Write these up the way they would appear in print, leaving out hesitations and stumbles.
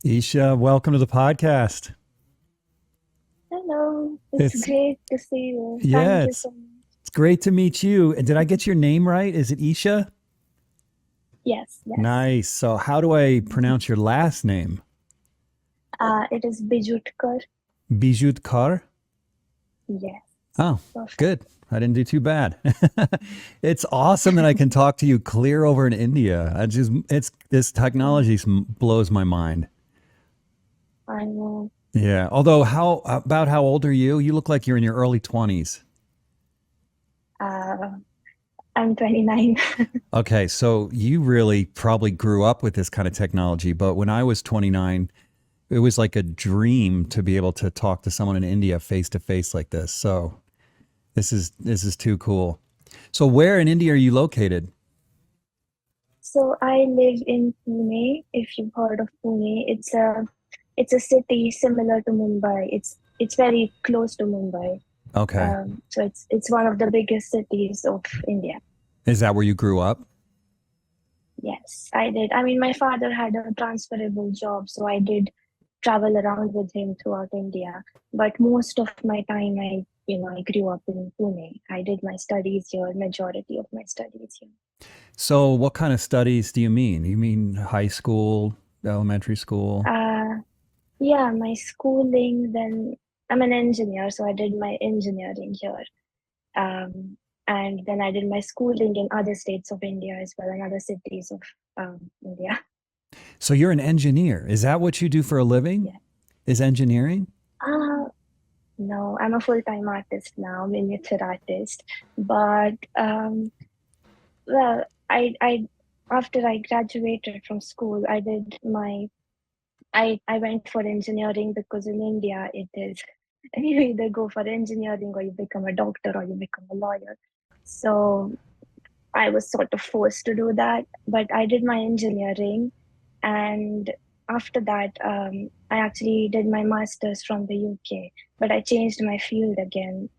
Esha, welcome to the podcast. Hello, it's It's great to see you. yeah, Thank you it's so much. it's great to meet you. And did I get your name right? Is it Esha? Yes, yes. Nice. So how do I pronounce your last name? It is Bijutkar. Bijutkar? Yes, Oh, perfect. good. I didn't do too bad. It's awesome that I can talk to you clear over in India. I just it's this Mm, technology blows my mind. I know. Yeah. Although how old are you? You look like you're in your early 20s. Uh, I'm 29. Okay, so you really probably grew up with this kind of technology, but when I was 29, it was like a dream to be able to talk to someone in India face to face like this. So this is too cool. So where in India are you located? So I live in Pune. If you've heard of Pune, it's a city similar to Mumbai. It's very close to Mumbai. Okay. So it's one of the biggest cities of India. Is that where you grew up? Yes, I did. I mean, my father had a transferable job, so I did travel around with him throughout India. But most of my time, I grew up in Pune. I did my studies here, majority of my studies here. So what kind of studies do you mean? You mean high school, elementary school? Uh, yeah, my schooling, then I'm an engineer, so I did my engineering here. Um, and then I did my schooling in other states of India as well, and other cities of India. So you're an engineer. Is that what you do for a living? Yeah. Is engineering? Uh, No, I'm a full-time artist now, miniature artist. But well, I after I graduated from school, I went for engineering because in India it is you either go for engineering or you become a doctor or you become a lawyer. So I was sort of forced to do that, but I did my engineering, and after that, I actually did my master's from the UK, but I changed my field again.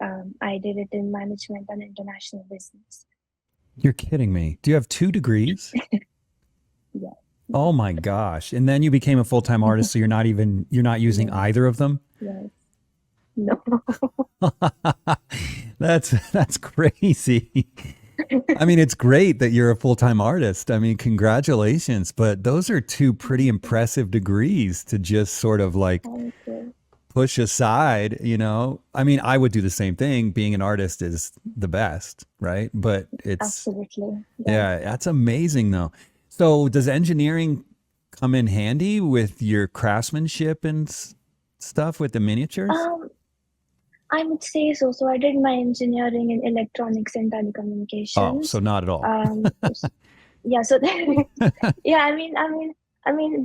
I did it in management and international business. You're kidding me. Do you have two degrees? Yeah, Oh my gosh. And then you became a full-time artist, so you're not using yeah, either of them? yes, no. That's crazy. I mean, it's great that you're a full-time artist. I mean, congratulations, but those are two pretty impressive degrees to just sort of like Thank you. push aside, you know? I mean, I would do the same thing. Being an artist is the best, right? But it's Absolutely, yes. yeah, that's amazing though. So, does engineering come in handy with your craftsmanship and stuff with the miniatures? Um, I would say so. So I did my engineering in electronics and Oh, so telecommunications. not at all. Yeah, so yeah,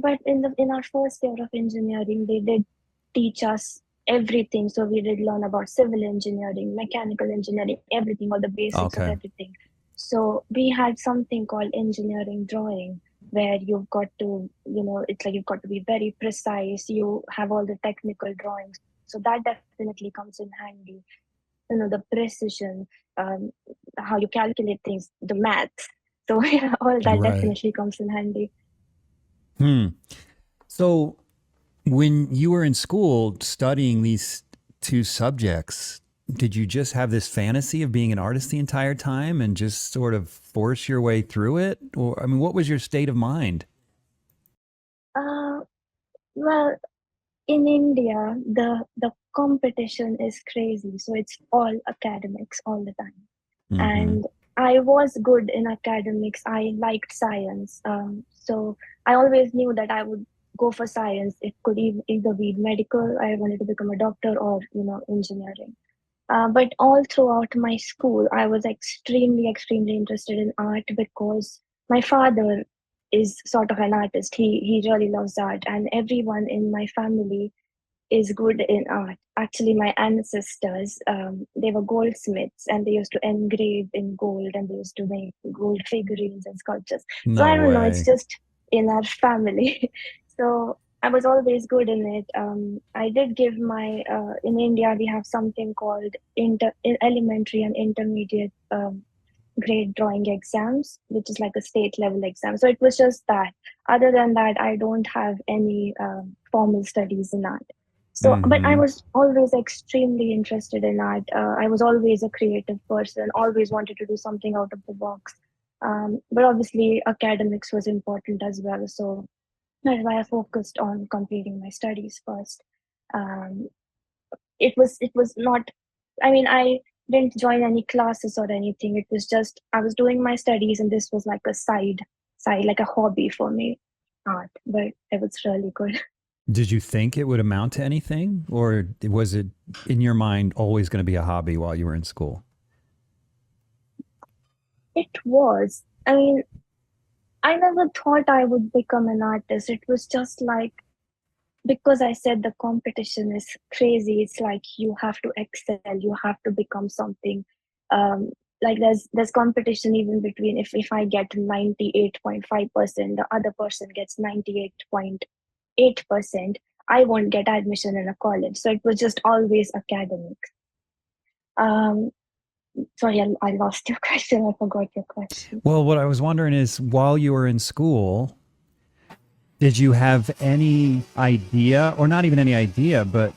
but in our first year of engineering, they did teach us everything. So we did learn about civil engineering, mechanical engineering, everything, all the basics of Okay. everything. So we had something called engineering drawing, where you've got to, it's like you've got to be very precise. You have all the technical drawings. So that definitely comes in handy. The precision, um, how you calculate things, the maths. So yeah, all that Right. definitely comes in handy. Hmm. So, when you were in school studying these two subjects, did you just have this fantasy of being an artist the entire time and just sort of force your way through it? Or, I mean, what was your state of mind? Uh, well, in India, the competition is crazy. So it's all academics all the time. Hmm. And I was good in academics. I liked science. So I always knew that I would go for science. It could either be medical, I wanted to become a doctor, or engineering. But all throughout my school, I was extremely, extremely interested in art because my father is sort of an artist. He really loves art, and everyone in my family is good in art. Actually, my ancestors, they were goldsmiths, and they used to engrave in gold, and they used to make gold figurines and sculptures. So No I don't know. It's way. just in our family. So I was always good in it. I did give my in India we have something called elementary and intermediate grade drawing exams, which is like a state level exam. So it was just that. Other than that, I don't have any formal studies in art. So, but I Mm-hmm. was always extremely interested in art. I was always a creative person, always wanted to do something out of the box. But obviously, academics was important as well. So that's why I focused on completing my studies first. Um, it was not, I mean, I didn't join any classes or anything. It was just I was doing my studies, and this was like a side like a hobby for me, art. But it was really good. Did you think it would amount to anything, or was it in your mind always going to be a hobby while you were in school? It was, I mean, I never thought I would become an artist. It was just like, because I said the competition is crazy, it's like you have to excel, you have to become something. Like there's competition even between, if I get 98.5%, the other person gets 98.8%, I won't get admission in a college. So it was just always academic. Um, Sorry, I lost your question. I forgot your question. Well, what I was wondering is, while you were in school, did you have any idea, or not even any idea, but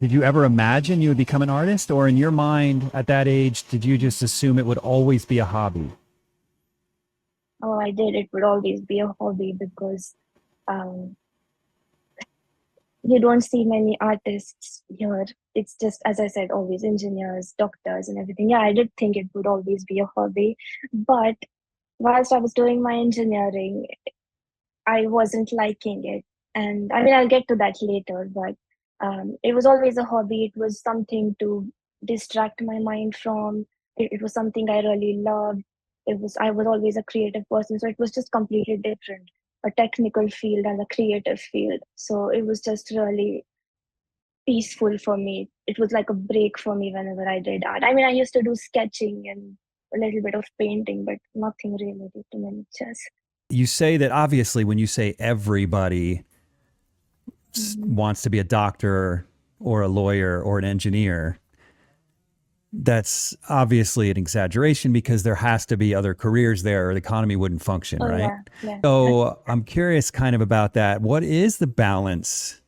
did you ever imagine you would become an artist? Or in your mind at that age, did you just assume it would always be a hobby? Oh, I did. It would always be a hobby because um, you don't see many artists here. It's just, as I said, always engineers, doctors, and everything. Yeah, I did think it would always be a hobby. But whilst I was doing my engineering, I wasn't liking it. And I mean, I'll get to that later, but it was always a hobby. It was something to distract my mind from. It was something I really loved. I was always a creative person. So it was just completely different, a technical field and a creative field. So it was just really peaceful for me. It was like a break for me whenever I did art. I mean, I used to do sketching and a little bit of painting, but nothing really to miniatures. You say that obviously when you say everybody Mhm. wants to be a doctor or a lawyer or an engineer, that's obviously an exaggeration because there has to be other careers there or the economy wouldn't function, Oh right? yeah, yeah. So I'm curious kind of about that. What is the balance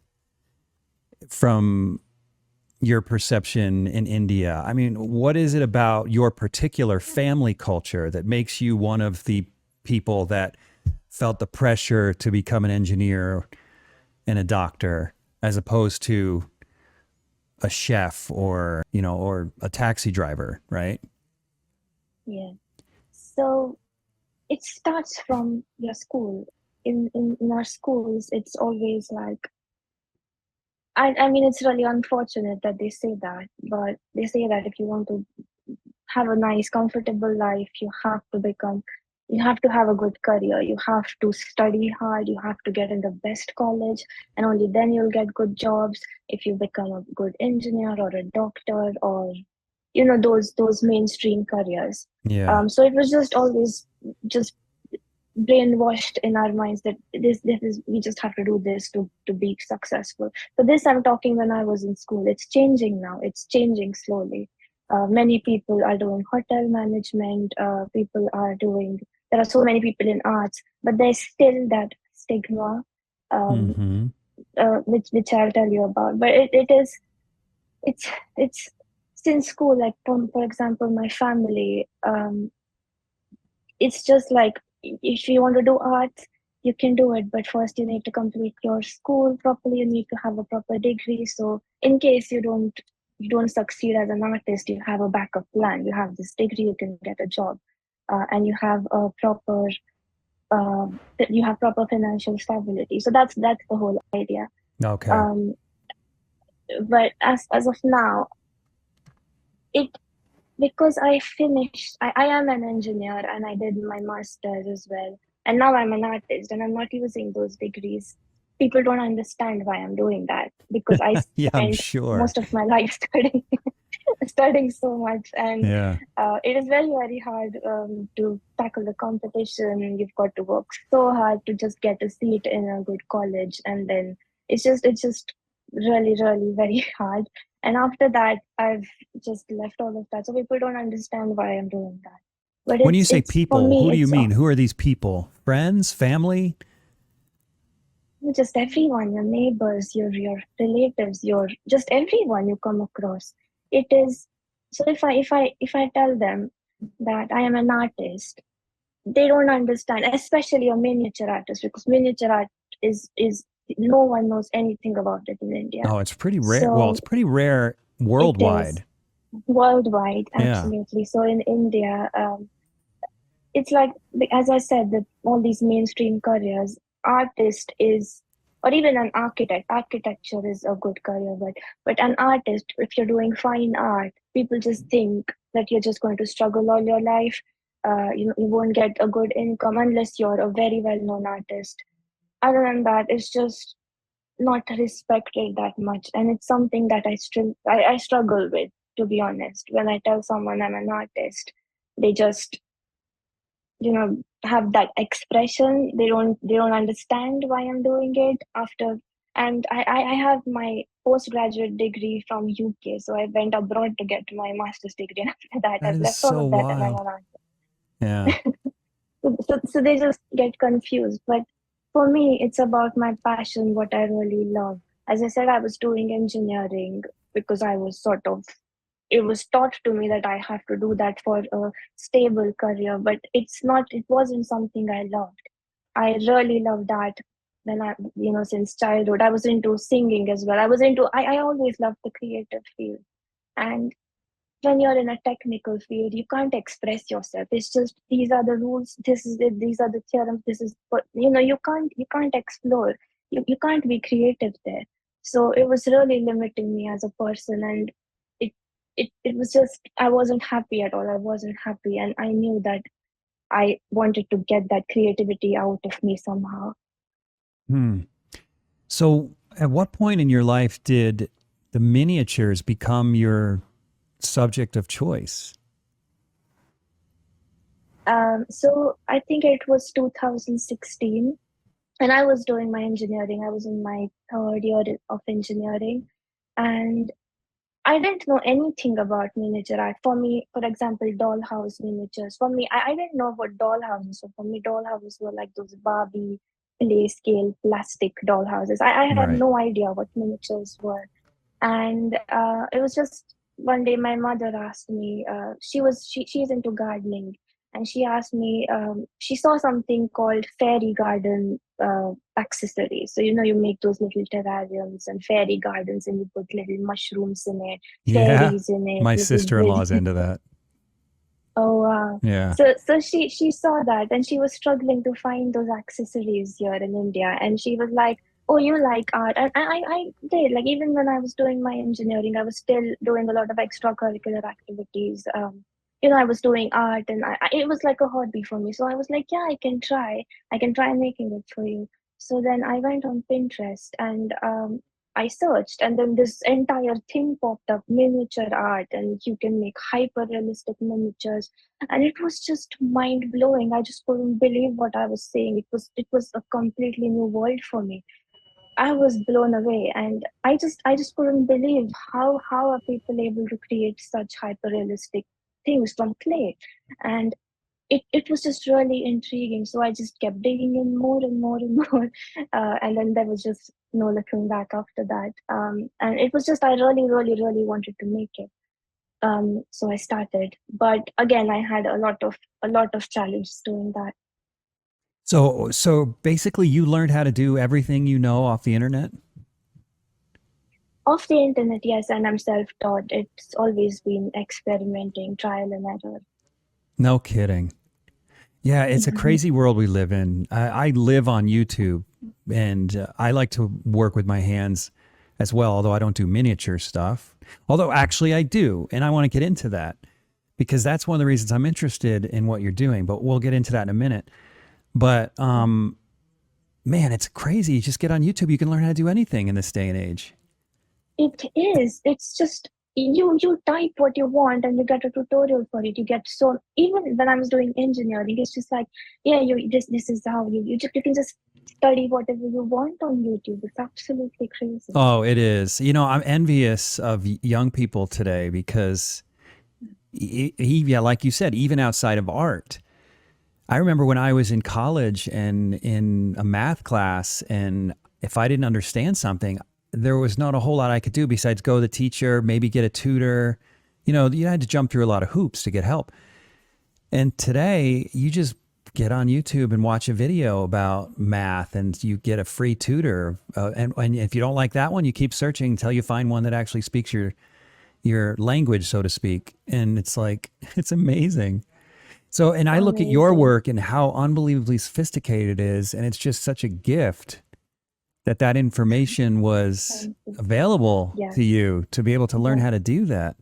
from your perception in India? I mean, what is it about your particular family culture that makes you one of the people that felt the pressure to become an engineer and a doctor as opposed to a chef or, or a taxi driver, right? Yeah. So it starts from your school. In our schools, it's always like, I mean, it's really unfortunate that they say that, but they say that if you want to have a nice, comfortable life, you have to have a good career. You have to study hard. You have to get in the best college, and only then you'll get good jobs. If you become a good engineer or a doctor, or those mainstream careers. Yeah. So it was just always just brainwashed in our minds that this is, we just have to do this to be successful. So this I'm talking when I was in school. It's changing now. It's changing slowly. Many people are doing hotel management. People are doing. There are so many people in arts, but there's still that stigma, um, Mm-hmm. which I'll tell you about. But it is it's since school. Like for example, my family. It's just like, if you want to do art, you can do it, but first you need to complete your school properly. You need to have a proper degree, so in case you don't succeed as an artist, you have a backup plan. You have this degree, you can get a job, and uh, you have proper financial stability. So that's the whole idea. Okay. um, but as of now, it because I am an engineer and I did my master's as well. And now I'm an artist and I'm not using those degrees. People don't understand why I'm doing that because I Yeah, I'm spent sure. most of my life studying. studying so much, and Yeah. it is very, very hard to tackle the competition. You've got to work so hard to just get a seat in a good college, and then it's just really, really very hard. And after that, I've just left all of that, so people don't understand why I'm doing that. But When you say it's for people, who me, do you it's mean? Who are these people? Friends, family? just everyone, your neighbors, your relatives, your just everyone you come across. It is so if I tell them that I am an artist, they don't understand, especially a miniature artist, because miniature art is no one knows anything about it in India. Oh, it's pretty rare. Well, it's So pretty rare it is worldwide. worldwide, Yeah. absolutely. So in India, it's like, as I said, that all these mainstream careers, artist is, or even an architect. Architecture is a good career, but an artist, if you're doing fine art, people just think that you're just going to struggle all your life. You won't get a good income unless you're a very well-known artist. Other than that, it's just not respected that much, and it's something that I struggle with, to be honest. When I tell someone I'm an artist, they just have that expression. They don't understand why I'm doing it after. And I have my postgraduate degree from UK, so I went abroad to get my master's degree, and after that That I've is left all so of that and I'm wild. an artist. Yeah. So they just get confused, but for me it's about my passion, what I really love. As I said, I was doing engineering because I was sort of, it was taught to me that I have to do that for a stable career, but it wasn't something I loved. I really loved that when since childhood. I was into singing as well. I always loved the creative field. And when you're in a technical field, you can't express yourself. It's just, these are the rules, this is it, these are the theorems, this is what, you can't explore. You can't be creative there. So it was really limiting me as a person, and it it was just, I wasn't happy at all. I wasn't happy, and I knew that I wanted to get that creativity out of me somehow. Hmm. So, at what point in your life did the miniatures become your subject of choice? So I think it was 2016, and I was doing my engineering. I was in my third year of engineering, and I didn't know anything about miniature art. For me, for example, dollhouse miniatures. For me, I didn't know what dollhouses were. For me, dollhouses were like those Barbie play scale plastic dollhouses. I had Right. no idea what miniatures were. And it was just one day my mother asked me, she's into gardening, and she asked me, she saw something called fairy garden accessories. So you make those little terrariums and fairy gardens, and you put little mushrooms in it, Yeah. fairies in it, My little sister-in-law's bread. into that. Oh wow. Yeah. So she saw that, and she was struggling to find those accessories here in India, and she was like, "Oh, you like art?" And I did. Like, even when I was doing my engineering, I was still doing a lot of extracurricular activities. I was doing art, and it was like a hobby for me. So I was like, "Yeah, I can try. I can try making it for you." So then I went on Pinterest, and I searched, and then this entire thing popped up: miniature art, and you can make hyper realistic miniatures, and it was just mind blowing. I just couldn't believe what I was seeing. It was a completely new world for me. I was blown away, and I just couldn't believe how are people able to create such hyper realistic things from clay. And it was just really intriguing. So I just kept digging in more and more and more. And then there was just no looking back after that. And it was just, I really, really, really wanted to make it. So I started, but again, I had a lot of challenges doing that. So basically you learned how to do everything you know off the internet? Off the internet, yes, and I'm self-taught. It's always been experimenting, trial and error. No kidding. Yeah, it's a crazy world we live in. I live on YouTube, and I like to work with my hands as well, although I don't do miniature stuff. Although actually I do, and I want to get into that because that's one of the reasons I'm interested in what you're doing, but we'll get into that in a minute. But man, it's crazy. You just get on YouTube, you can learn how to do anything in this day and age. It is. It's just you type what you want and you get a tutorial for it. You get, so even when I was doing engineering, it's just like, yeah, you this is how you can just study whatever you want on YouTube. It's absolutely crazy. Oh, it is. You know, I'm envious of young people today because, yeah, like you said, even outside of art. I remember when I was in college and in a math class, and if I didn't understand something, there was not a whole lot I could do besides go to the teacher, maybe get a tutor. You know, you had to jump through a lot of hoops to get help. And today, you just get on YouTube and watch a video about math, and you get a free tutor. And if you don't like that one, you keep searching until you find one that actually speaks your language, so to speak. And it's like, it's amazing. So, and I look at your Amazing. work and how unbelievably sophisticated it is, and it's just such a gift that that information was Thank you. available Yes. to you to be able to learn Yes. how to do that.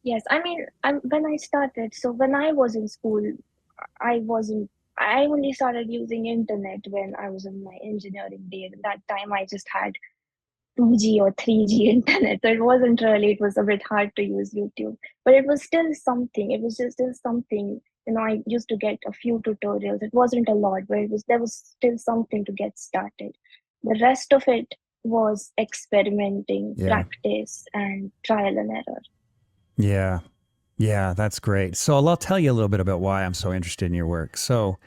Yes. I mean, when I started, so when I was in school, I wasn't. I only started using internet when I was in my engineering days. At that time, I just had 2G or 3G internet. So it wasn't really, it was a bit hard to use YouTube, but it was still something. It was just still something. I used to get a few tutorials. It wasn't a lot, but there was still something to get started. The rest of it was experimenting, Yeah. practice, and trial and error. Yeah. Yeah, that's great. So I'll tell you a little bit about why I'm so interested in your work. So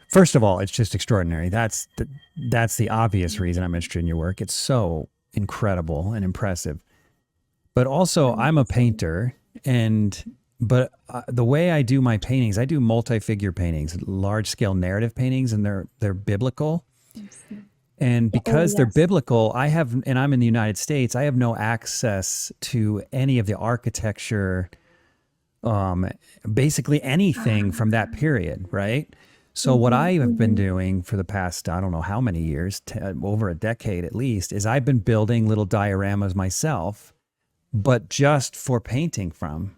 first of all, it's just extraordinary. That's the obvious reason I'm interested in your work. It's so incredible and impressive. But also, Thank I'm you a so much. painter, and but the way I do my paintings, I do multi-figure paintings, large-scale narrative paintings, and they're biblical. Yes. And Yeah. Oh, because they're yes. biblical, and I'm in the United States, I have no access to any of the architecture, um, basically anything from that period, right? So what Mm-hmm, I have been mm-hmm. doing for the past, I don't know how many years, over a decade at least, is I've been building little dioramas myself, but just for painting from.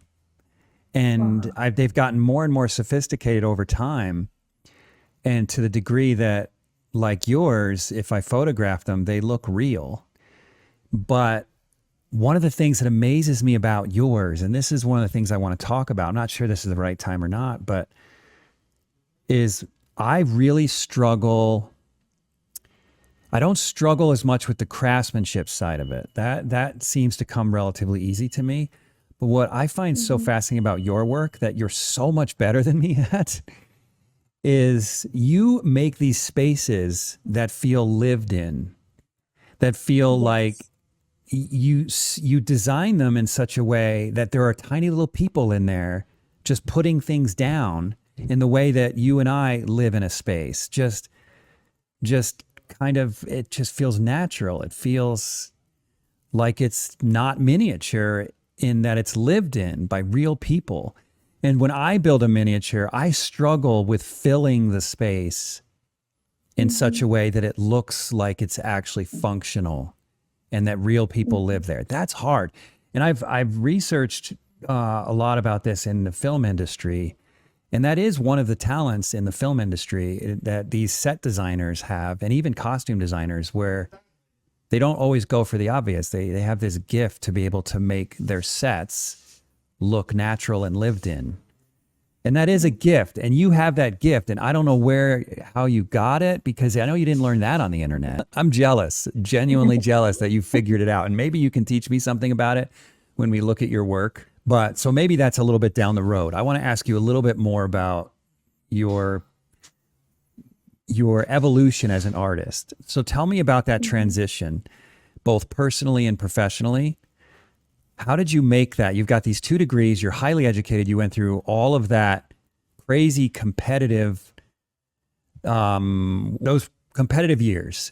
And Wow. they've gotten more and more sophisticated over time. And to the degree that, like yours, if I photograph them, they look real. But one of the things that amazes me about yours, and this is one of the things I want to talk about, I'm not sure this is the right time or not, but is I really struggle. I don't struggle as much with the craftsmanship side of it. That seems to come relatively easy to me. But what I find so Mm-hmm. fascinating about your work that you're so much better than me at is you make these spaces that feel lived in, that feel like Yes. you design them in such a way that there are tiny little people in there just putting things down in the way that you and I live in a space. Just kind of, it just feels natural. It feels like it's not miniature in that it's lived in by real people. And when I build a miniature, I struggle with filling the space in Mm-hmm. such a way that it looks like it's actually functional and that real people Mm-hmm. live there. That's hard. And I've researched a lot about this in the film industry, and that is one of the talents in the film industry that these set designers have, and even costume designers, where they don't always go for the obvious. They have this gift to be able to make their sets look natural and lived in. And that is a gift, and you have that gift, and I don't know how you got it, because I know you didn't learn that on the internet. I'm jealous, genuinely jealous that you figured it out, and maybe you can teach me something about it when we look at your work. But so maybe that's a little bit down the road. I want to ask you a little bit more about your your evolution as an artist. So tell me about that Mm-hmm. transition, both personally and professionally. How did you make that? You've got these 2 degrees, you're highly educated, you went through all of that crazy competitive, those competitive years,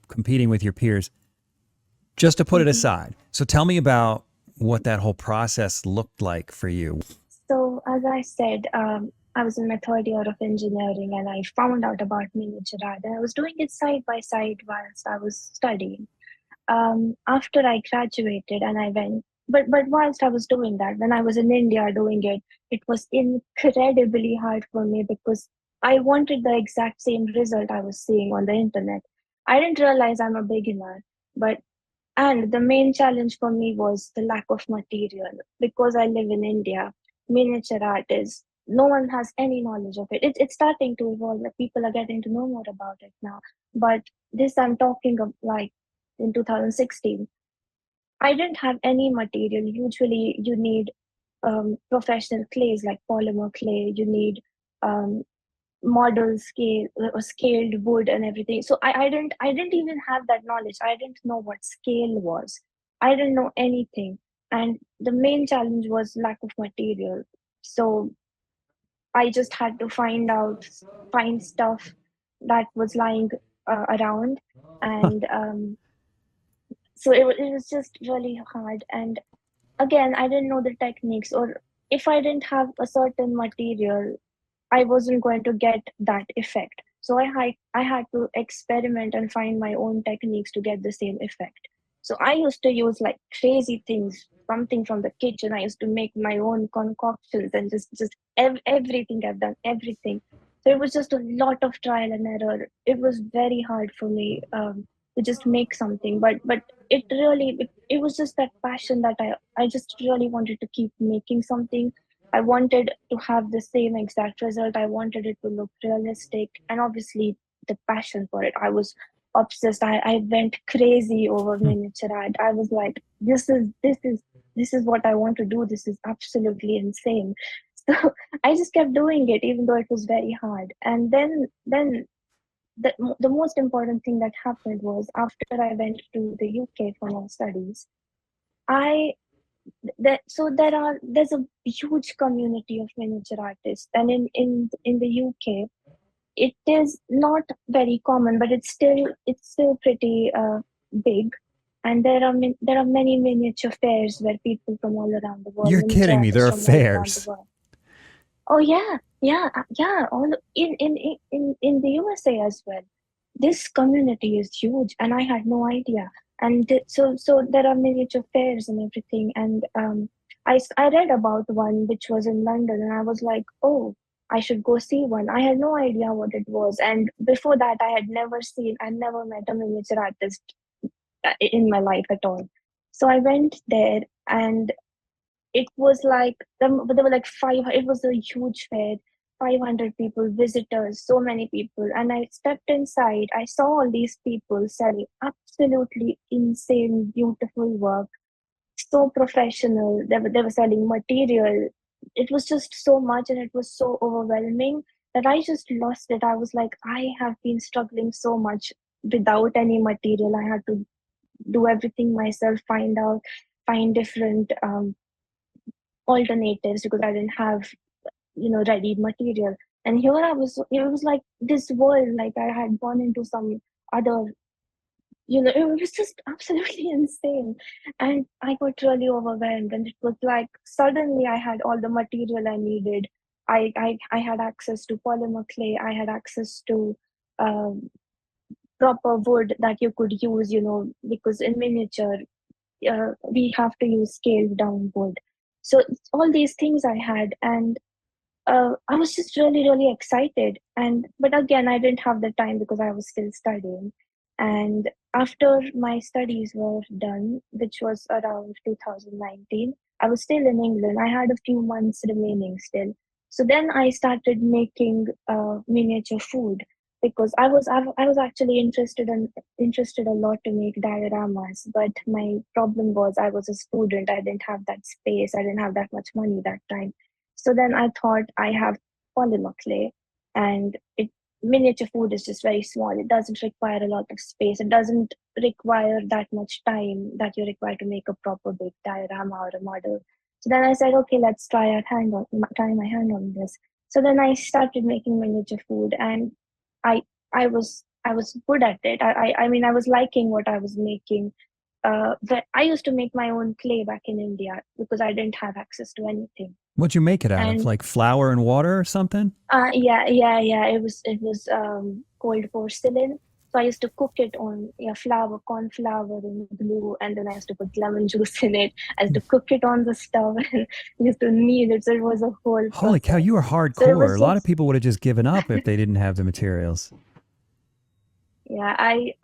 competing with your peers, just to put it Mm-hmm. aside. So tell me about what that whole process looked like for you. So, as I said, I was in my third year of engineering and I found out about miniature art. And I was doing it side by side whilst I was studying. After I graduated and I went, but whilst I was doing that, when I was in India doing it, it was incredibly hard for me because I wanted the exact same result I was seeing on the internet. I didn't realize I'm a beginner, but And the main challenge for me was the lack of material. Because I live in India, miniature art is, no one has any knowledge of it. It's starting to evolve. Like, people are getting to know more about it now. But this I'm talking of like in 2016. I didn't have any material. Usually, you need professional clays like polymer clay. You need um, model scale or scaled wood and everything. So I didn't even have that knowledge. I didn't know what scale was. I didn't know anything. And the main challenge was lack of material. So I just had to find stuff that was lying around. And so it was just really hard. And again, I didn't know the techniques, or if I didn't have a certain material, I wasn't going to get that effect. So I had to experiment and find my own techniques to get the same effect. So I used to use like crazy things, something from the kitchen. I used to make my own concoctions and just everything. I've done everything. So it was just a lot of trial and error. It was very hard for me to just make something, but it was just that passion that I just really wanted to keep making something. I wanted to have the same exact result. I wanted it to look realistic, and obviously the passion for it. I was obsessed. I went crazy over miniature art. I was like, this is what I want to do. This is absolutely insane. So I just kept doing it, even though it was very hard. And then the most important thing that happened was after I went to the UK for my studies. I there's a huge community of miniature artists, and in the UK it is not very common, but it's still pretty big. And there are many miniature fairs where people from all around the world, You're miniature kidding me. There artists are from all around the fairs. world. Oh yeah, yeah, yeah. All in the USA as well. This community is huge, and I had no idea. And so there are miniature fairs and everything. And I read about one which was in London, and I was like, oh, I should go see one. I had no idea what it was, and before that, I never met a miniature artist in my life at all. So I went there, and it was like there were like five. It was a huge fair, 500 people, visitors, so many people. And I stepped inside. I saw all these people selling absolutely insane, beautiful work, so professional. They were selling material. It was just so much, and it was so overwhelming that I just lost it. I was like, I have been struggling so much without any material. I had to do everything myself, find different alternatives because I didn't have, ready material. And here I was, it was like this world, like I had gone into some other, it was just absolutely insane. And I got really overwhelmed, and it was like suddenly I had all the material I needed. I had access to polymer clay, I had access to um, proper wood that you could use, because in miniature, we have to use scaled down wood. So all these things I had, and I was just really, really excited. And but again, I didn't have the time because I was still studying. And after my studies were done, which was around 2019, I was still in England. I had a few months remaining still. So then I started making miniature food because I was actually interested a lot to make dioramas. But my problem was I was a student. I didn't have that space. I didn't have that much money that time. So then I thought I have polymer clay, and miniature food is just very small. It doesn't require a lot of space. It doesn't require that much time that you require to make a proper big diorama or a model. So then I said, okay, let's try my hand on this. So then I started making miniature food, and I I was good at it. I mean, I was liking what I was making. But I used to make my own clay back in India because I didn't have access to anything. What'd you make it out of? And Like flour and water or something? yeah. It was cold porcelain. So I used to cook it on flour, corn flour and glue, and then I used to put lemon juice in it. I used to cook it on the stove and used to knead it. So it was a whole Holy cow, process. you were So it hardcore. A was lot of just people would have just given up if they didn't have the materials. Yeah, I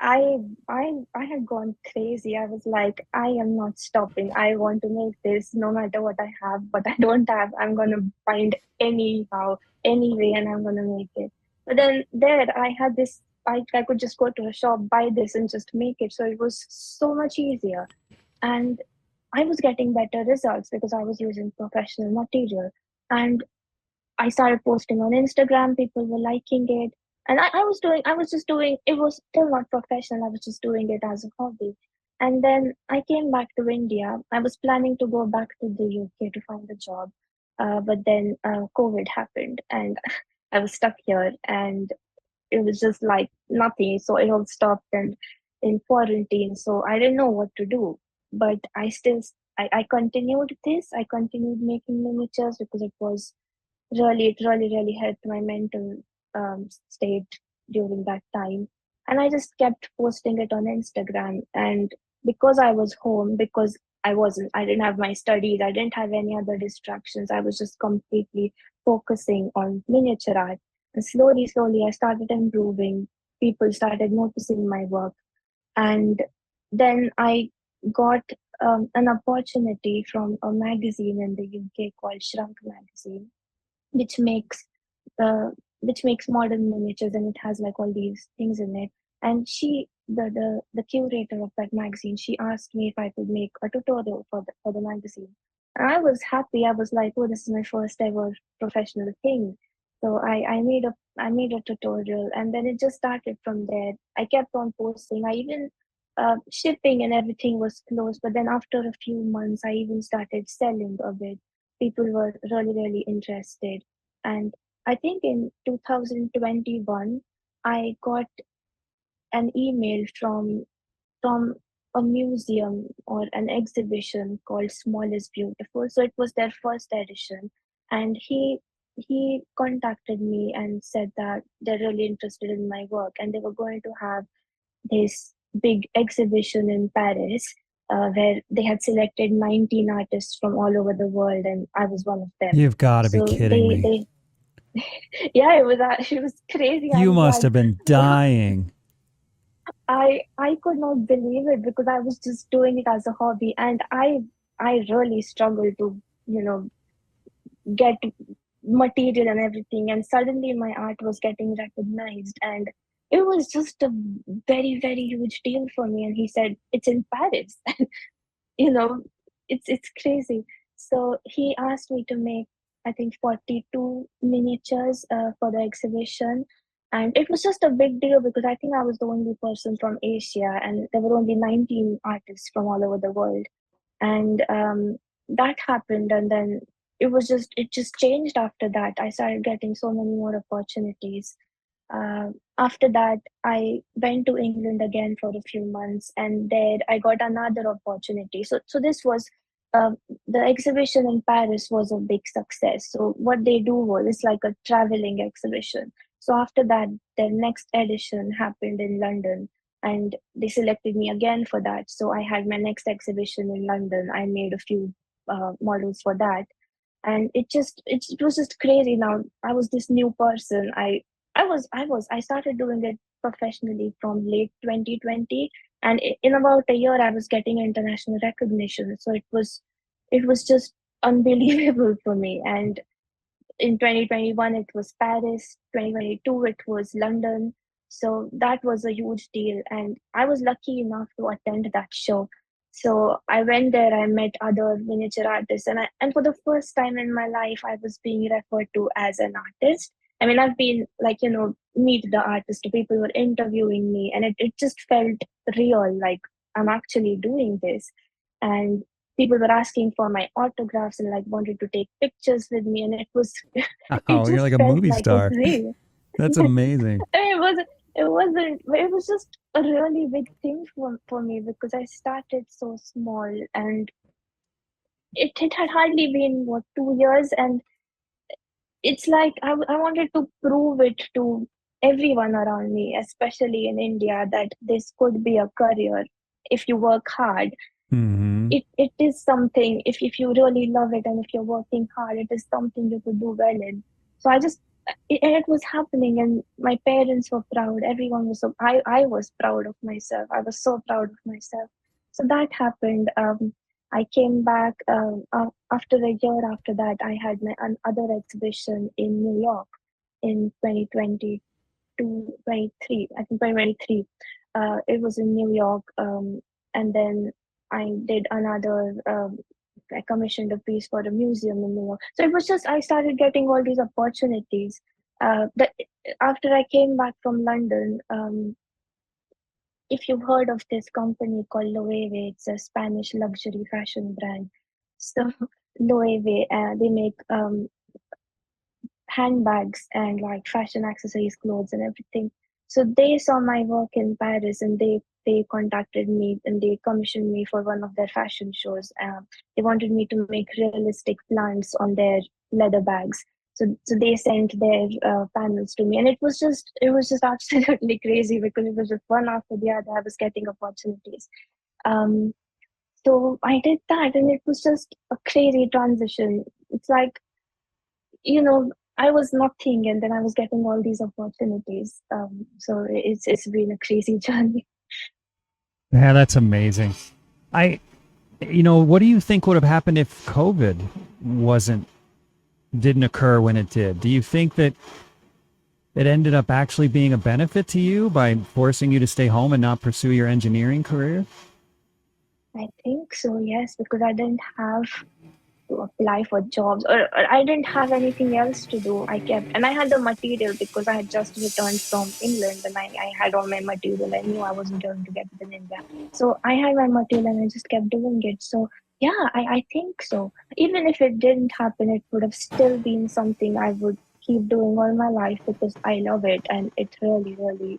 had gone crazy. I was like, I am not stopping. I want to make this no matter what I have, what I don't have, I'm gonna find anyhow, any way, and I'm gonna make it. But then there I had this I could just go to a shop, buy this and just make it. So it was so much easier. And I was getting better results because I was using professional material. And I started posting on Instagram, people were liking it. And I was just doing, it was still not professional, I was just doing it as a hobby. And then I came back to India. I was planning to go back to the UK to find a job. But then COVID happened and I was stuck here and it was just like nothing. So it all stopped and in quarantine. So I didn't know what to do. But I continued this. I continued making miniatures because it really helped my mental state during that time. And I just kept posting it on Instagram. And because I was home, because I didn't have my studies, I didn't have any other distractions, I was just completely focusing on miniature art. And slowly I started improving. People started noticing my work. And then I got an opportunity from a magazine in the UK called Shrunk Magazine, which makes uh, which makes modern miniatures, and it has like all these things in it. And the curator of that magazine, she asked me if I could make a tutorial for the magazine. And I was happy. I was like, oh, this is my first ever professional thing. So I made a tutorial, and then it just started from there. I kept on posting. I even shipping and everything was closed, but then after a few months, I even started selling a bit. People were really interested. And I think in 2021, I got an email from a museum or an exhibition called Small is Beautiful. So it was their first edition, and he contacted me and said that they're really interested in my work, and they were going to have this big exhibition in Paris. Where they had selected 19 artists from all over the world, and I was one of them. You've got to be So kidding me. they yeah, it was crazy. I You was must like, have been wow. dying. I could not believe it because I was just doing it as a hobby, and I really struggled to, you know, get material and everything. And suddenly my art was getting recognized, and it was just a very huge deal for me. And he said it's in Paris. You know, it's crazy. So he asked me to make, I think, 42 miniatures for the exhibition. And it was just a big deal because I think I was the only person from Asia, and there were only 19 artists from all over the world. And that happened, and then it just changed. After that I started getting so many more opportunities. After that, I went to England again for a few months, and there I got another opportunity. So this was uh, the exhibition in Paris was a big success. So what they do was it's like a traveling exhibition. So after that, their next edition happened in London, and they selected me again for that. So I had my next exhibition in London. I made a few models for that, and it was just crazy. Now I was this new person. I started doing it professionally from late 2020, and in about a year I was getting international recognition. So it was just unbelievable for me. And in 2021 it was Paris, 2022 it was London. So that was a huge deal, and I was lucky enough to attend that show. So I went there, I met other miniature artists, and for the first time in my life I was being referred to as an artist. I mean, I've been like, meet the artist, people were interviewing me, and it just felt real, like I'm actually doing this. And people were asking for my autographs and like wanted to take pictures with me, and it was it Oh, you're just like a felt movie like it's star. real. That's amazing. I mean, it wasn't, but it was just a really big thing for me because I started so small, and it had hardly been what 2 years. And it's like I wanted to prove it to everyone around me, especially in India, that this could be a career if you work hard. Hmm. It is something, if you really love it and if you're working hard, it is something you could do well in. So and it was happening, and my parents were proud. Everyone was so, I was proud of myself. I was so proud of myself. So that happened. I came back after a year. After that, I had my other exhibition in New York in 2020 to 23, I think 2023. It was in New York. And then I did another, I commissioned a piece for a museum in New York. So it was just, I started getting all these opportunities. That after I came back from London, if you've heard of this company called Loewe, it's a Spanish luxury fashion brand. So Loewe, they make handbags and like fashion accessories, clothes, and everything. So they saw my work in Paris, and they contacted me and they commissioned me for one of their fashion shows. They wanted me to make realistic plants on their leather bags. So they sent their panels to me, and it was just absolutely crazy because it was just one after the other. I was getting opportunities. Um, so I did that, and it was just a crazy transition. It's like, I was nothing, and then I was getting all these opportunities. So it's been a crazy journey. Yeah, that's amazing. I, what do you think would have happened if COVID wasn't didn't occur when it did? Do you think that it ended up actually being a benefit to you by forcing you to stay home and not pursue your engineering career? I think so, yes, because I didn't have to apply for jobs, or I didn't have anything else to do. And I had the material because I had just returned from England, and I had all my material. I knew I wasn't going to get it in India. So I had my material and I just kept doing it. So yeah, I think so. Even if it didn't happen, it would have still been something I would keep doing all my life because I love it and it really, really,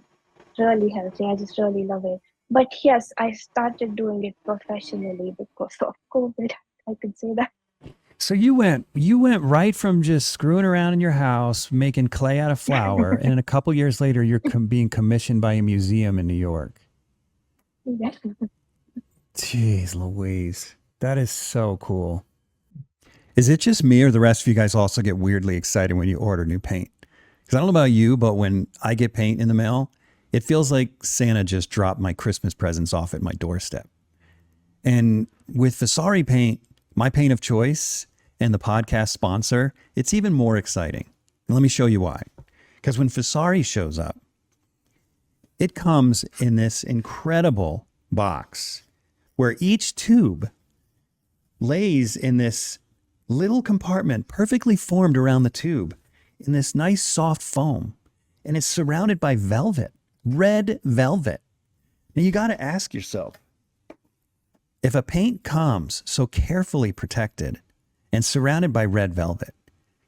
really helps me. I just really love it. But yes, I started doing it professionally because of COVID. I could say that. So you went right from just screwing around in your house, making clay out of flour, and then a couple years later, you're being commissioned by a museum in New York. Yeah. Jeez Louise. That is so cool. Is it just me or the rest of you guys also get weirdly excited when you order new paint? Because I don't know about you, but when I get paint in the mail, it feels like Santa just dropped my Christmas presents off at my doorstep. And with Vasari paint, my paint of choice and the podcast sponsor, it's even more exciting. And let me show you why. Because when Vasari shows up, it comes in this incredible box where each tube lays in this little compartment perfectly formed around the tube in this nice soft foam. And it's surrounded by velvet, red velvet. Now you got to ask yourself, if a paint comes so carefully protected and surrounded by red velvet,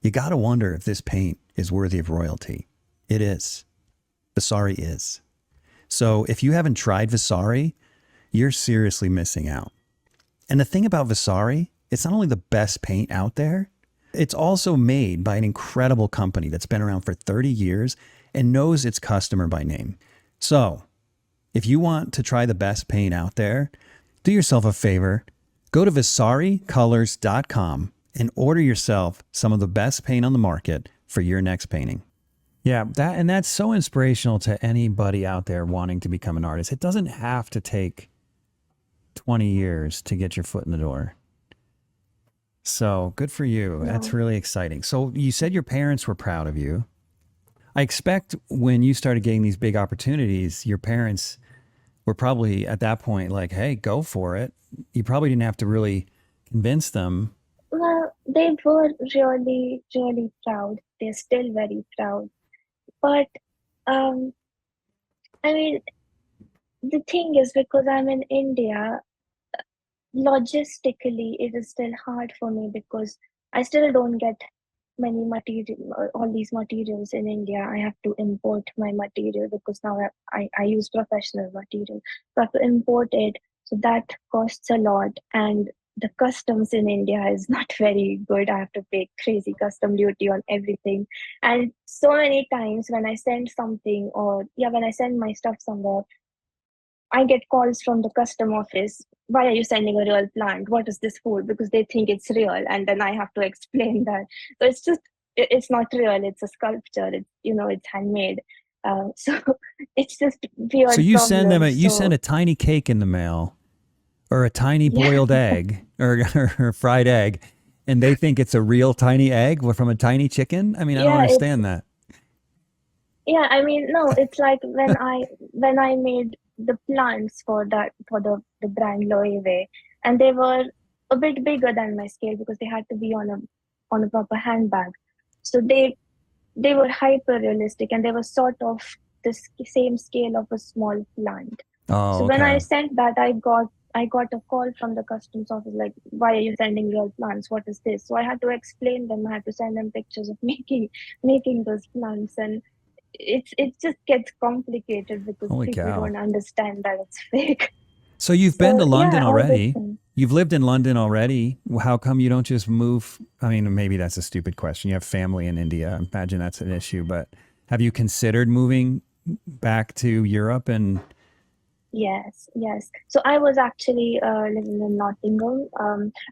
you got to wonder if this paint is worthy of royalty. It is. Vasari is. So if you haven't tried Vasari, you're seriously missing out. And the thing about Vasari, it's not only the best paint out there, it's also made by an incredible company that's been around for 30 years and knows its customer by name. So if you want to try the best paint out there, do yourself a favor, go to VasariColors.com and order yourself some of the best paint on the market for your next painting. Yeah, that's so inspirational to anybody out there wanting to become an artist. It doesn't have to take 20 years to get your foot in the door. So good for you. That's No. really exciting. So you said your parents were proud of you. I expect when you started getting these big opportunities, your parents were probably at that point like, hey, go for it. You probably didn't have to really convince them. Well, they were really, really proud. They're still very proud. But um, I mean, the thing is, because I'm in India, logistically, it is still hard for me because I still don't get many material, all these materials in India. I have to import my material because now I use professional material. So I have to import it. So that costs a lot. And the customs in India is not very good. I have to pay crazy custom duty on everything. And so many times when I send something, or yeah, when I send my stuff somewhere, I get calls from the custom office. Why are you sending a real plant? What is this for? Because they think it's real. And then I have to explain that. So it's just it's not real. It's a sculpture. It's, it's handmade. So it's just So weird problems. you send So a tiny cake in the mail or a tiny yeah, boiled egg or fried egg, and they think it's a real tiny egg from a tiny chicken. I mean, I don't yeah, it's understand that. yeah. I mean, no, it's like when I made the plants for the brand Loewe, and they were a bit bigger than my scale because they had to be on a proper handbag. So they were hyper realistic, and they were sort of the same scale of a small plant. Oh, So when I okay. sent that, I got a call from the customs office like, why are you sending real plants? What is this? So I had to explain them. I had to send them pictures of making those plants, and it just gets complicated because Holy people cow. don't understand that it's fake. So you've been So to London yeah, all those already. things. You've lived in London already. How come you don't just move? I mean, maybe that's a stupid question. You have family in India. I imagine that's an issue, but have you considered moving back to Europe and Yes, yes. So I was actually living in Nottingham,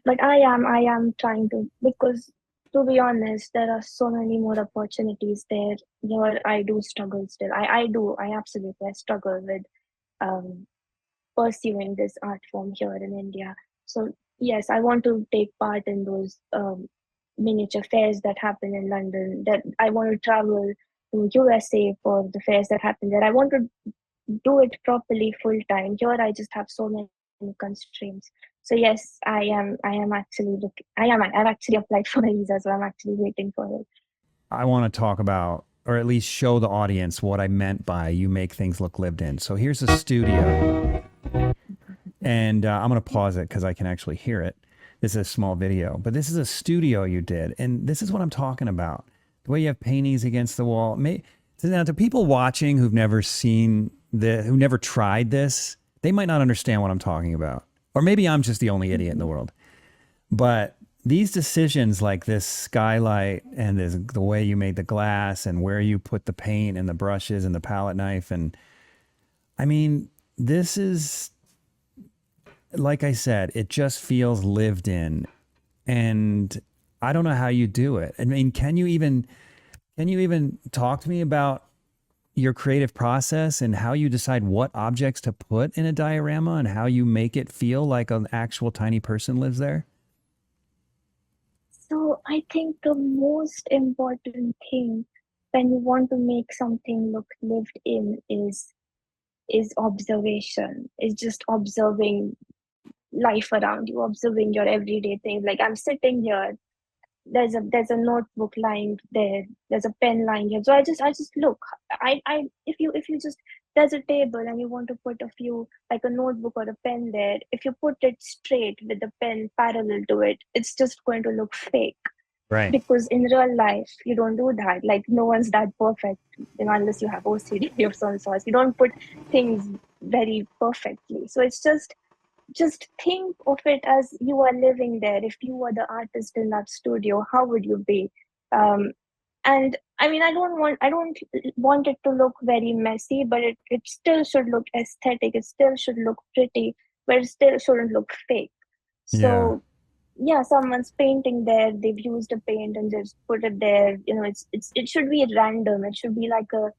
but I am trying to, because to be honest, there are so many more opportunities there. Here, I do struggle still. I absolutely I struggle with um, pursuing this art form here in India. So yes, I want to take part in those miniature fairs that happen in London. That I want to travel to USA for the fairs that happen there. I want to do it properly full time. Here I just have so many constraints. So yes, I am actually looking I've actually applied for a visa, so I'm actually waiting for it. I want to talk about, or at least show the audience what I meant by you make things look lived in. So here's a studio, and I'm going to pause it because I can actually hear it. This is a small video, but this is a studio you did, and this is what I'm talking about. The way you have paintings against the wall. Now, to people watching who've never who never tried this, they might not understand what I'm talking about, or maybe I'm just the only idiot in the Mhm. world. But these decisions, like this skylight and the way you made the glass and where you put the paint and the brushes and the palette knife, and I mean, this is, like I said, it just feels lived in. And I don't know how you do it. I mean, can you even talk to me about your creative process and how you decide what objects to put in a diorama and how you make it feel like an actual tiny person lives there? So I think the most important thing when you want to make something look lived in is observation. Is just observing life around you, observing your everyday things. Like I'm sitting here, there's a notebook lying there, there's a pen lying here, so I just look. I if you just, there's a table and you want to put a few, like a notebook or a pen there, if you put it straight with the pen parallel to it, it's just going to look fake, Right. because in real life you don't do that. Like no one's that perfect, unless you have OCD of some sort. You don't put things very perfectly, so it's just think of it as you are living there. If you were the artist in that studio, how would you be? um, and I mean, I don't want it to look very messy, but it still should look aesthetic, it still should look pretty, but it still shouldn't look fake. Yeah. So yeah, someone's painting there, they've used a paint and just put it there. It should be random, it should be like a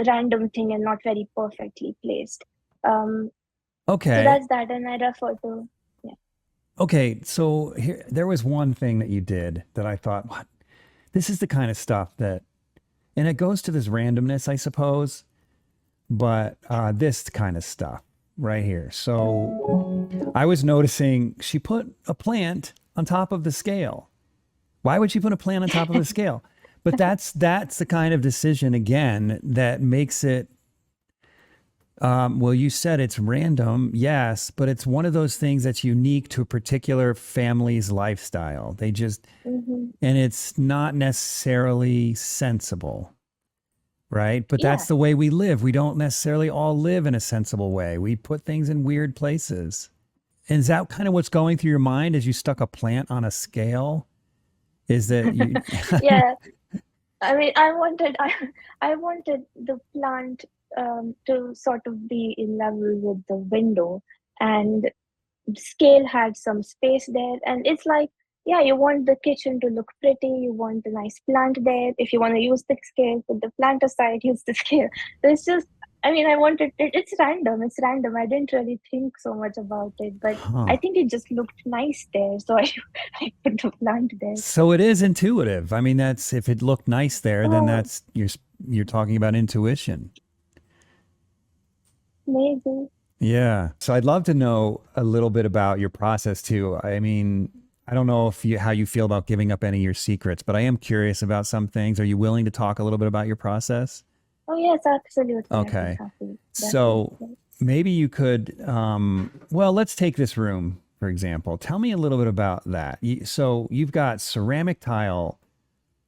random thing and not very perfectly placed. um, so Okay. that's that, and I refer to, yeah. Okay. So here, there was one thing that you did that I thought, what? This is the kind of stuff that, and it goes to this randomness, I suppose, but this kind of stuff right here. So I was noticing she put a plant on top of the scale. Why would she put a plant on top of a scale? But that's the kind of decision again that makes it. Well, you said it's random, yes, but it's one of those things that's unique to a particular family's lifestyle. They just, Hmm. and it's not necessarily sensible, right? But that's Yeah. the way we live. We don't necessarily all live in a sensible way. We put things in weird places. And is that kind of what's going through your mind as you stuck a plant on a scale? Is that you? Yeah, I mean, I wanted the plant to sort of be in level with the window, and scale had some space there, and it's like yeah, you want the kitchen to look pretty, you want a nice plant there. If you want to use the scale, put the plant aside, use the scale. So it's just, I mean, I wanted it, it's random, it's random. I didn't really think so much about it, but I Huh. think it just looked nice there. So I put the plant there. So it is intuitive. I mean, that's if it looked nice there, then Oh, that's you're talking about intuition. maybe. Yeah. So I'd love to know a little bit about your process too. I mean, I don't know if you how you feel about giving up any of your secrets, but I am curious about some things. Are you willing to talk a little bit about your process? Oh, yes, absolutely. I'd be Okay. happy. So Definitely. maybe you could, well, let's take this room, for example. Tell me a little bit about that. So you've got ceramic tile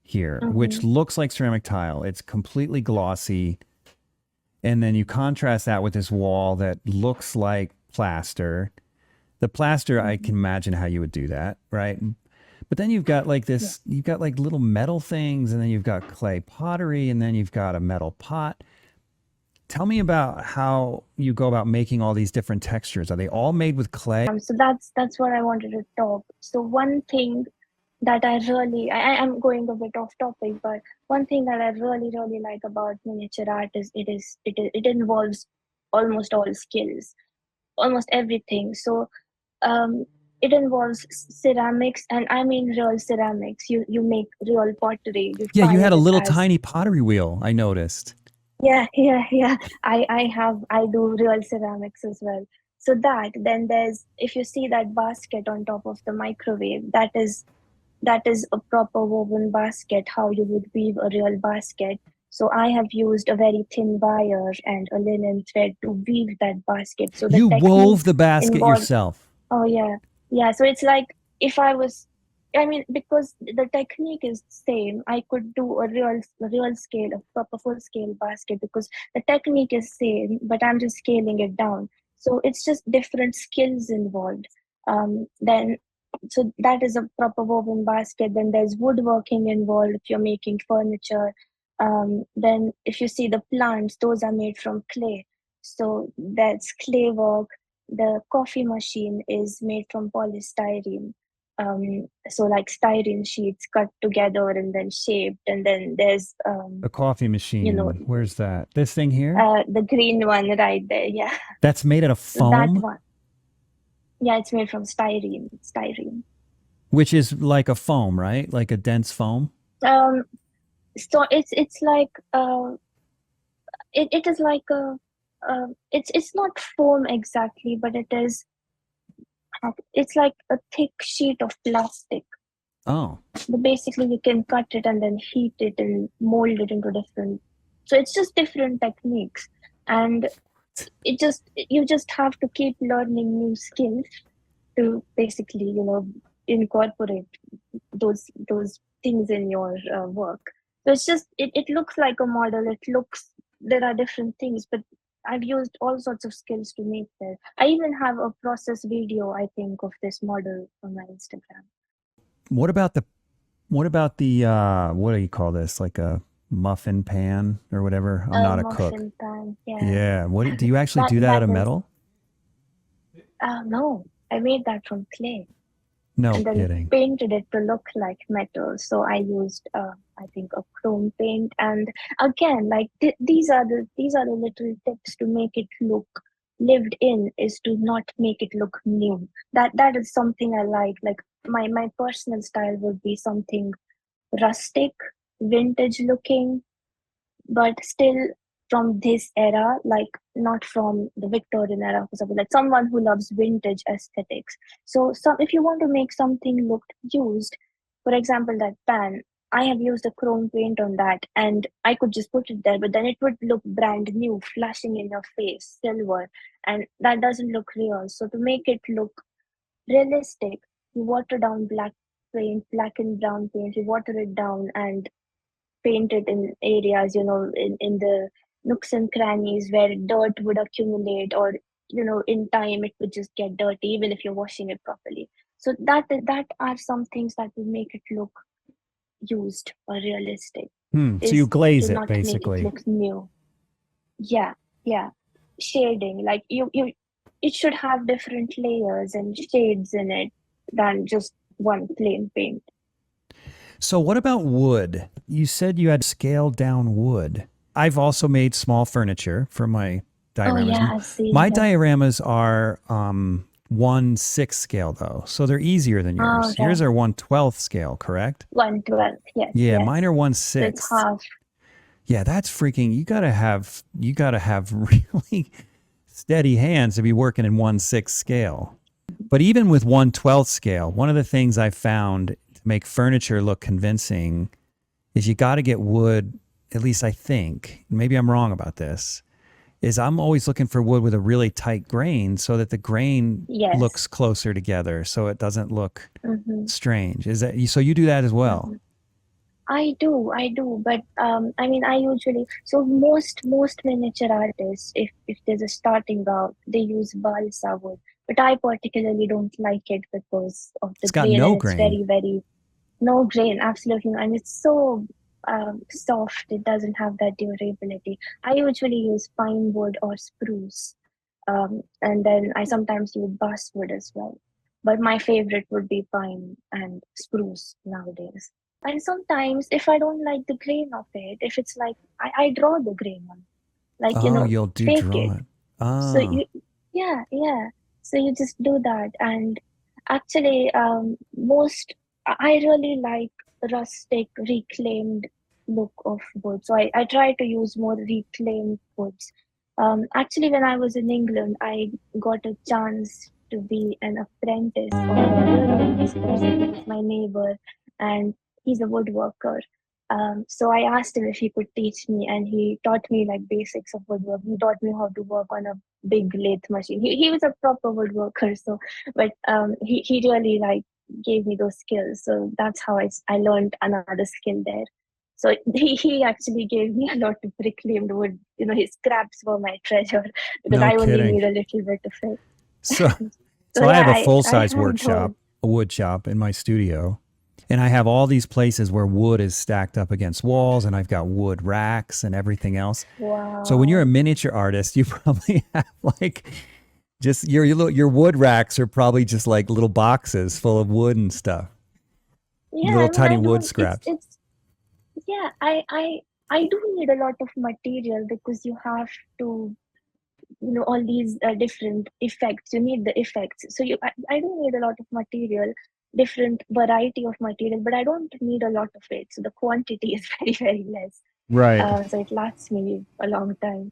here, Mm-hmm. which looks like ceramic tile. It's completely glossy. And then you contrast that with this wall that looks like plaster. The plaster, I Mm-hmm. can imagine how you would do that, right? But then you've got like Yeah. this, you've got like little metal things, and then you've got clay pottery, and then you've got a metal pot. Tell me about how you go about making all these different textures. Are they all made with clay? So that's what I wanted to talk. So one thing that I really, I'm going a bit off topic, but one thing that I really like about miniature art is it involves almost all skills, almost everything. So um, it involves ceramics, and I mean real ceramics. You make real pottery. You Yeah, you file had a it little as tiny pottery wheel, I noticed. yeah. I do real ceramics as well. So that then there's if you see that basket on top of the microwave, that is a proper woven basket, how you would weave a real basket. So I have used a very thin wire and a linen thread to weave that basket. So the You technique wove the basket involved, yourself. oh yeah, yeah. So it's like if I was, I mean, because the technique is same, I could do a real scale, a proper full scale basket because the technique is same, but I'm just scaling it down. So it's just different skills involved. Then so that is a proper woven basket. Then there's woodworking involved if you're making furniture. Then if you see the plants, those are made from clay. So that's clay work. The coffee machine is made from polystyrene. So like styrene sheets cut together and then shaped. And then there's A coffee you know machine. Where's that? This thing here? the green one right there. Yeah, That's made out of so that foam, one. Yeah, it's made from styrene. Styrene. which is like a foam, right? Like a dense foam. Um, so it's like it is like a it's not foam exactly, but it's like a thick sheet of plastic. Oh, But basically, you can cut it and then heat it and mold it into different. So it's just different techniques, and you just have to keep learning new skills to basically incorporate those things in your work. So it's just it looks like a model. It looks there are different things, but I've used all sorts of skills to make that. I even have a process video, I think, of this model on my Instagram. what about the what do you call this? Like a muffin pan or whatever? I'm not a cook. Muffin pan, yeah. Yeah. Do you actually That do that out that of is metal? no, I made that from clay No and then kidding. painted it to look like metal. So I used, I think, a chrome paint. And again, like these are the little tips to make it look lived in. Is to not make it look new. That is something I like. Like my personal style would be something rustic, vintage looking, but still from this era, like not from the Victorian era, for example, like someone who loves vintage aesthetics. So, if you want to make something look used, for example, that pan, I have used a chrome paint on that, and I could just put it there, but then it would look brand new, flashing in your face, silver, and that doesn't look real. So, to make it look realistic, you water down black paint, black and brown paint, you water it down and paint it in areas, in the nooks and crannies where dirt would accumulate, or in time it would just get dirty even if you're washing it properly. So that are some things that will make it look used or realistic, So you is to glaze it not make it basically. look new. Yeah, yeah. Shading, like it should have different layers and shades in it than just one plain paint. So, what about wood? You said you had scaled down wood. I've also made small furniture for my Oh dioramas. yeah, I've seen My that. dioramas are 1/6 scale, though. So they're easier than Oh, yours. Yours right. are 1/12 scale, correct? 1/12. Yes, Yeah, mine yes. are one So it's sixth. half. Yeah, that's freaking, you gotta have really steady hands to be working in 1/6 scale. But even with 1/12 scale, one of the things I found to make furniture look convincing is you got to get wood, at least I think, maybe I'm wrong about this, is I'm always looking for wood with a really tight grain so that the grain Yes. looks closer together so it doesn't look Mm-hmm. strange. Is that so you do that as well? Mm-hmm. I do, but I mean, I usually so most miniature artists, if there's a starting out, they use balsa wood, but I particularly don't like it because of the It's got grain, no and it's grain. very no grain, absolutely, no, and it's so soft. It doesn't have that durability. I usually use pine wood or spruce, and then I sometimes use basswood as well. But my favorite would be pine and spruce nowadays. And sometimes, if I don't like the grain of it, if it's like I draw the grain on, like Oh, you'll do fake draw it. it. So Oh, yeah, yeah. So you just do that, and actually, I really like rustic, reclaimed look of wood. So I try to use more reclaimed woods. Actually, when I was in England, I got a chance to be an apprentice of a really nice person. He was my neighbor, and he's a woodworker. So I asked him if he could teach me, and he taught me like basics of woodwork. He taught me how to work on a big lathe machine. He was a proper woodworker, so but he really like gave me those skills. So that's how I learned another skill there. So he actually gave me a lot of reclaimed wood. His scraps were my treasure because no I only kidding. need a little bit of So, it. So so I yeah, have a I full-size have those. workshop, a wood shop in my studio. And I have all these places where wood is stacked up against walls and I've got wood racks and everything else. So when you're a Wow. miniature artist, you probably have like just your wood racks are probably just like little boxes full of wood and stuff, Yeah, little I mean, tiny I wood don't. scraps. It's yeah. I do need a lot of material because you have to, all these different effects. You need the effects. So I do need a lot of material, different variety of material, but I don't need a lot of it. So the quantity is very less. Right. So it lasts me a long time.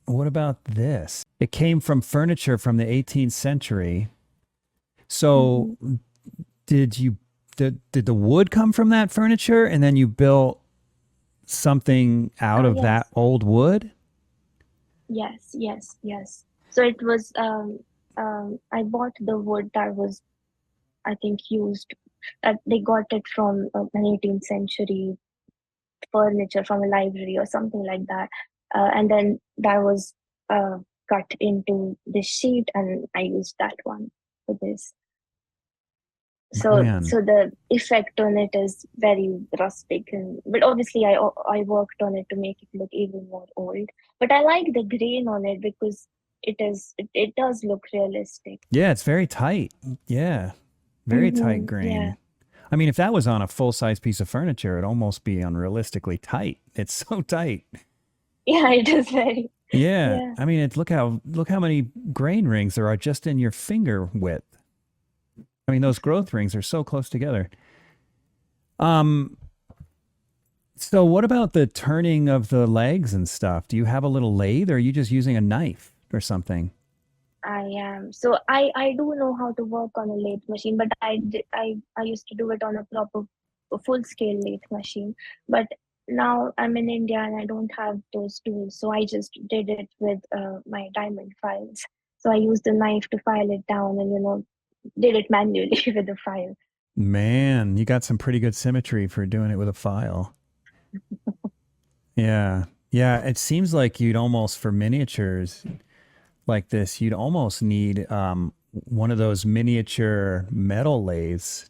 What about this? It came from furniture from the 18th century. So Hmm. did you did the wood come from that furniture and then you built something out Oh of that yes, old wood? yes. So it was. I bought the wood that was, I think, used. They got it from an 18th century furniture from a library or something like that. And then that was cut into this sheet, and I used that one for this. Man, So the effect on it is very rustic, but obviously I worked on it to make it look even more old. But I like the grain on it because it does look realistic. yeah, it's very tight. Yeah, very tight Yeah, grain. I mean, if that was on a full size piece of furniture, it'd almost be unrealistically tight. It's so tight. yeah, it is very. Yeah, Yeah. I mean, look how many grain rings there are just in your finger width. I mean, those growth rings are so close together. Um, so what about the turning of the legs and stuff? Do you have a little lathe, or are you just using a knife or something? I am. So I do know how to work on a lathe machine, but I used to do it on a proper full scale lathe machine. But now I'm in India and I don't have those tools, so I just did it with my diamond files. So I used the knife to file it down, and did it manually with the file. Man, you got some pretty good symmetry for doing it with a file. Yeah. Yeah, it seems like you'd almost for miniatures like this, you'd almost need one of those miniature metal lathes.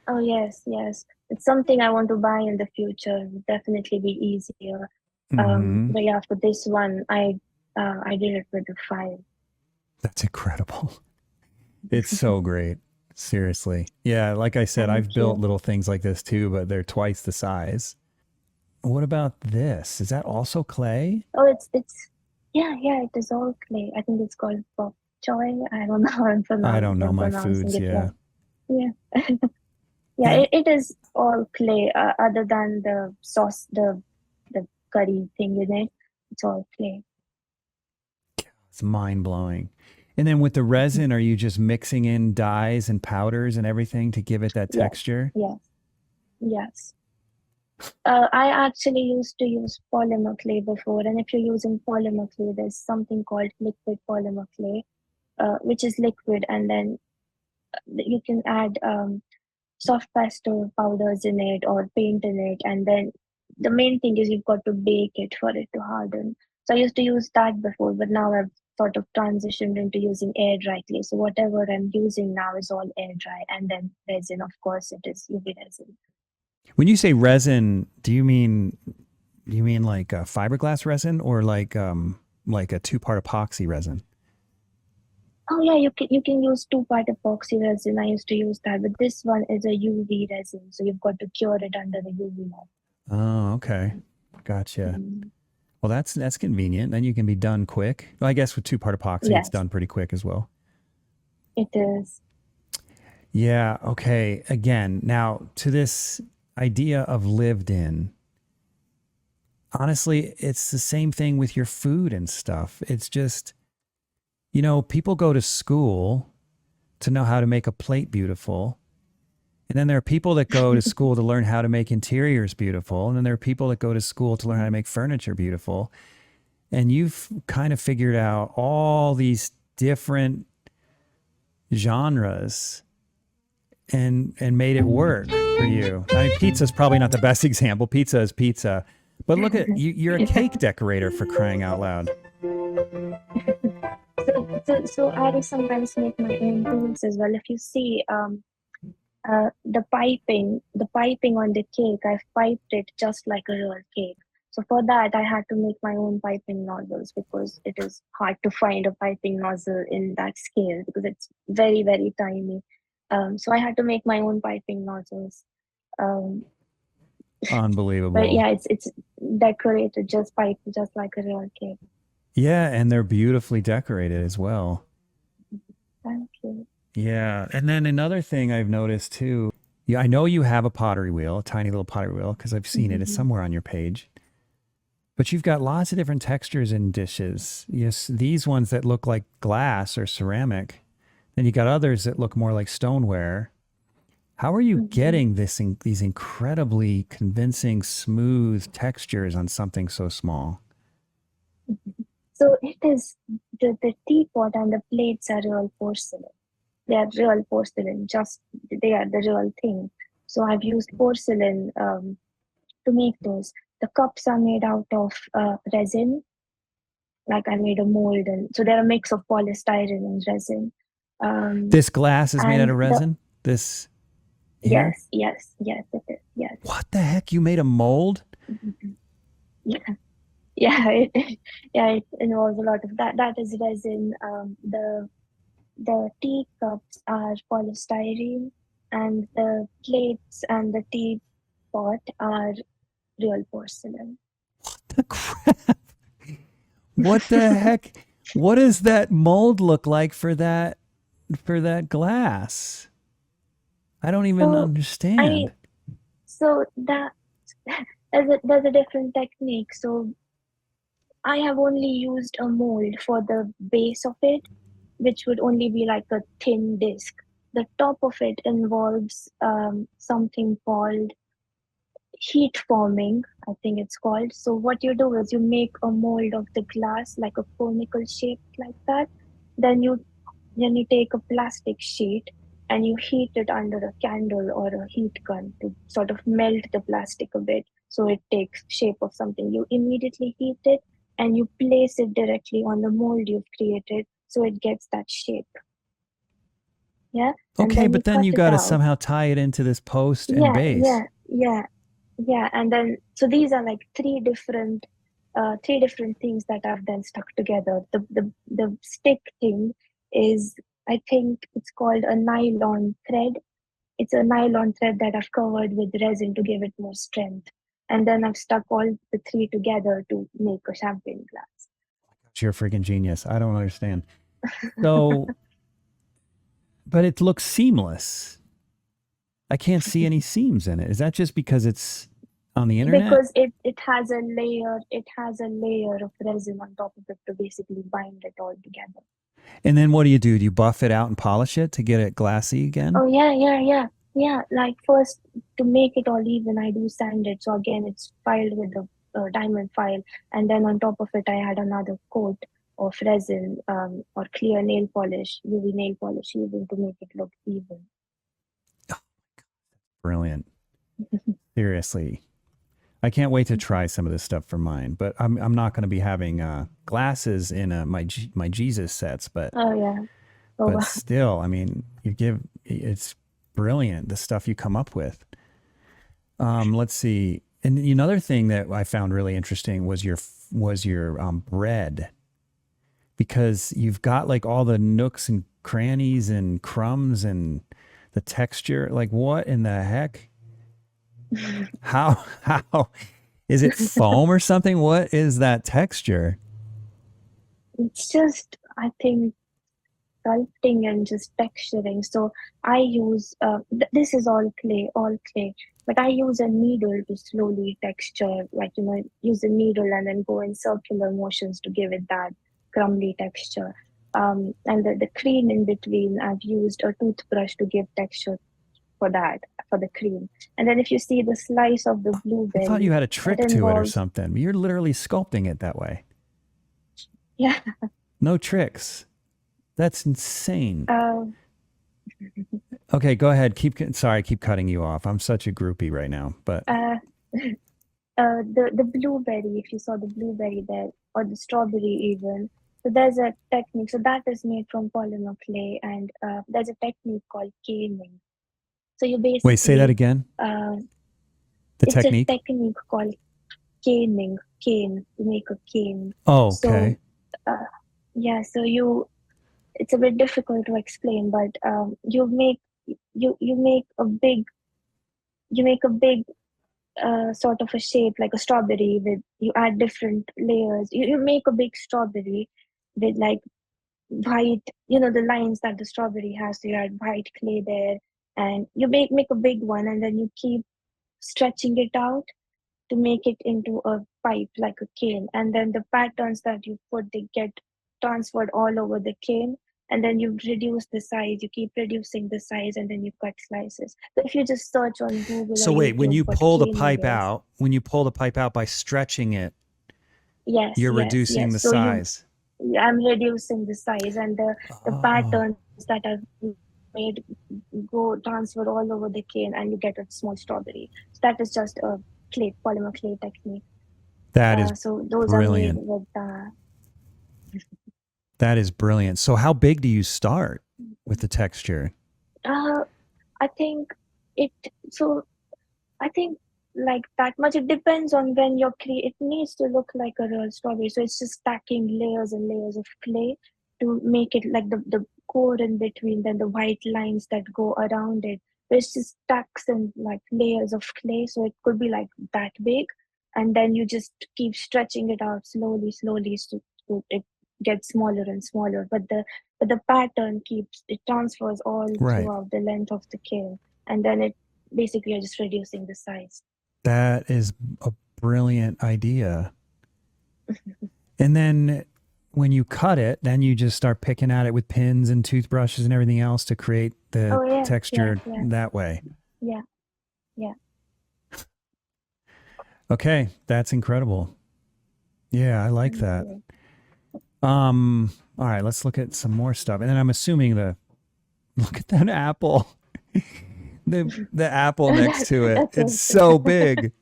Oh yes. It's something I want to buy in the future. It would definitely be easier. Mhm. But yeah, for this one, I did it with the file. That's incredible. It's so great. Seriously. Yeah, like I said, Thank I've built you. little things like this too, but they're twice the size. What about this? Is that also clay? Oh, yeah, it is all clay. I think it's called bok choy. I don't know how I don't if know I'm my pronouncing foods. it Yeah. right. Yeah. Yeah, And it is all clay, other than the sauce, the curry thing in it. It's all clay. it's mind blowing. And then with the resin, are you just mixing in dyes and powders and everything to give it that Yes, texture? yes, yes. I actually used to use polymer clay before, and if you're using polymer clay, there's something called liquid polymer clay, which is liquid, and then you can add soft pastel powders in it or paint in it, and then the main thing is you've got to bake it for it to harden. So I used to use that before, but now I've sort of transitioned into using air dry clay. So whatever I'm using now is all air dry, and then resin, of course, it is UV resin. When you say resin, do you mean like fiberglass resin or like a two-part epoxy resin? Oh yeah, you can use two-part epoxy resin. I used to use that, but this one is a UV resin, so you've got to cure it under the UV light. Oh, okay. Gotcha. Mm. Well, that's convenient. Then you can be done quick. Well, I guess with two-part epoxy, it's Yes, done pretty quick as well. it is. Yeah. Okay. Again, now to this idea of lived in, honestly, it's the same thing with your food and stuff. It's just, people go to school to know how to make a plate beautiful. And then there are people that go to school to learn how to make interiors beautiful. And then there are people that go to school to learn how to make furniture beautiful. And you've kind of figured out all these different genres and made it work for you. I mean, pizza's probably not the best example. Pizza is pizza. But look at you, you're a cake decorator for crying out loud. So I sometimes make my own tools as well. If you see, the piping on the cake, I've piped it just like a real cake. So for that, I had to make my own piping nozzles because it is hard to find a piping nozzle in that scale because it's very, very tiny. So I had to make my own piping nozzles. Um, but Unbelievable. yeah, it's decorated just piped just like a real cake. Yeah, and they're beautifully decorated as well. Thank you. Yeah. And then another thing I've noticed too. Yeah, I know you have a pottery wheel, a tiny little pottery wheel, because I've seen it. It's Mhm. somewhere on your page. But you've got lots of different textures in dishes. Yes, these ones that look like glass or ceramic. Then you got others that look more like stoneware. How are you Mhm. getting these incredibly convincing, smooth textures on something so small? So it is the teapot and the plates are real porcelain. They are real porcelain, just they are the real thing. So I've used porcelain to make those. The cups are made out of resin, like I made a mold, and so they're a mix of polystyrene and resin. Um, This glass is made out and of the resin? This here? yes, it is, yes. What the heck? You made a mold? Mhm. Yeah, yeah, yeah, it involves a lot of that. That is resin. The teacups are polystyrene, and the plates and the teapot are real porcelain. The crap. What the heck? What does that mold look like for that glass? I don't even So, I understand. mean, so that there's a different technique. So I have only used a mold for the base of it, which would only be like a thin disc. The top of it involves something called heat forming, I think it's called. So what you do is you make a mold of the glass like a conical shape like that. Then you take a plastic sheet and you heat it under a candle or a heat gun to sort of melt the plastic a bit so it takes shape of something. You immediately heat it and you place it directly on the mold you've created so it gets that shape. Yeah. And Okay, then you but then cut you it got to out. somehow tie it into this post and Yeah, base. yeah, yeah. Yeah, and then so these are like three different things that I've then stuck together. The stick thing is I think it's called a nylon thread. It's a nylon thread that I've covered with resin to give it more strength. And then I've stuck all the three together to make a champagne glass. You're a freaking genius. I don't understand. So, but it looks seamless. I can't see any seams in it. Is that just because it's on the internet? Because it has a layer of resin on top of it to basically bind it all together. And then what do? Do you buff it out and polish it to get it glassy again? Oh yeah. Like first to make it all even, I do sand it. So again, it's filed with the diamond file, and then on top of it, I had another coat of resin or clear nail polish, UV nail polish, even to make it look even. Brilliant. Seriously. I can't wait to try some of this stuff for mine, but I'm not going to be having glasses in my Jesus sets, but Oh yeah. Oh but wow. still, I mean, it's brilliant the stuff you come up with. Let's see. And another thing that I found really interesting was your bread, because you've got like all the nooks and crannies and crumbs and the texture. Like, what in the heck? How is it foam or something? What is that texture? It's just, I think, sculpting and just texturing. So I use this is all clay, but I use a needle to slowly texture, like use a needle and then go in circular motions to give it that crumbly texture. And the cream in between, I've used a toothbrush to give texture for that, for the cream. And then if you see the slice of the I thought blueberry, you had a that trick to it or involves, something. You're literally sculpting it that way. yeah. No tricks. That's insane. Uh, Okay, go ahead. Sorry, I keep cutting you off. I'm such a groupie right now, but uh, the blueberry, if you saw the blueberry there, or the strawberry even, so there's a technique. So that is made from polymer clay, and there's a technique called caning. So you wait, say that basically, again. uh, The it's a technique. technique called cane to make a cane. Oh, So okay. uh, yeah, so it's a bit difficult to explain, but you make a big sort of a shape like a strawberry. With you add different layers, you make a big strawberry with like white, the lines that the strawberry has. So you add white clay there, and you make a big one, and then you keep stretching it out to make it into a pipe like a cane. And then the patterns that you put, they get transferred all over the cane. And then you reduce the size, you keep reducing the size, and then you cut slices. So if you just search on Google or So wait, when YouTube you what pull the caning pipe is, out, when you pull the pipe out by stretching it, you're reducing the yes. So size. I'm reducing the size, and the Oh, patterns that I've made go transfer all over the cane, and you get a small strawberry. So that is just a polymer clay technique. that is So those are made brilliant. with That is brilliant. So how big do you start with the texture? uh, I think it. So I think like that much. It depends on when you're it needs to look like a real strawberry. So it's just stacking layers and layers of clay to make it like the core in between, then the white lines that go around it. So it's just stacks and like layers of clay. So it could be like that big, and then you just keep stretching it out slowly, so it gets smaller and smaller. But the pattern keeps it transfers all Right. throughout the length of the cane, and then it basically you're just reducing the size. That is a brilliant idea. And then when you cut it, then you just start picking at it with pins and toothbrushes and everything else to create the Oh yeah, texture that way. yeah, yeah. Okay, that's incredible. Yeah, I like Thank that. you. All right, let's look at some more stuff. And then I'm assuming look at that apple. The apple next to it. That's It's it. so big.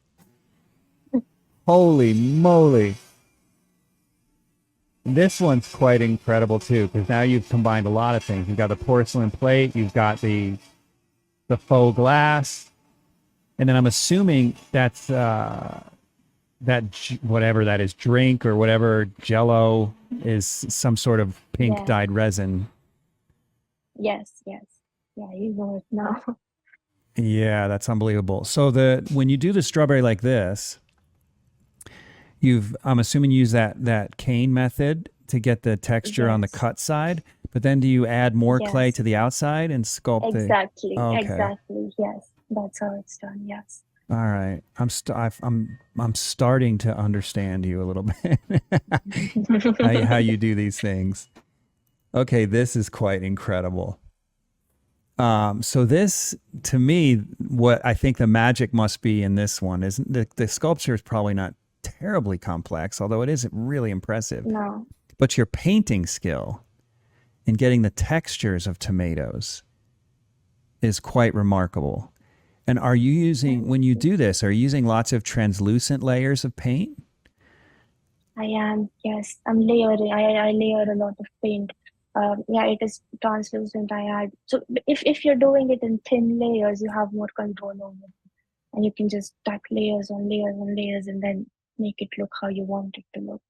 Holy moly. This one's quite incredible too, because now you've combined a lot of things. You've got the porcelain plate, you've got the faux glass, and then I'm assuming that's whatever that is, drink or whatever Jello is some sort of pink Yeah, dyed resin. Yes, yes. Yeah, you know it now. Yeah, that's unbelievable. So when you do the strawberry like this, I'm assuming you use that cane method to get the texture on the Yes, cut side, but then do you add more clay yes. to the outside and sculpt the Exactly, Okay. exactly. Yes, that's how it's done. Yes. All right. I'm starting to understand you a little bit. How you do these things. Okay, this is quite incredible. So this, to me, what I think the magic must be in this one is the sculpture is probably not terribly complex, although it isn't really impressive. No. But your painting skill in getting the textures of tomatoes is quite remarkable. And are you using, Thank when you you. do this, are you using lots of translucent layers of paint? I am, yes. I'm layering. I layer a lot of paint. Yeah, it is translucent. I add. So if you're doing it in thin layers, you have more control over it. And you can just stack layers on layers on layers and then make it look how you want it to look.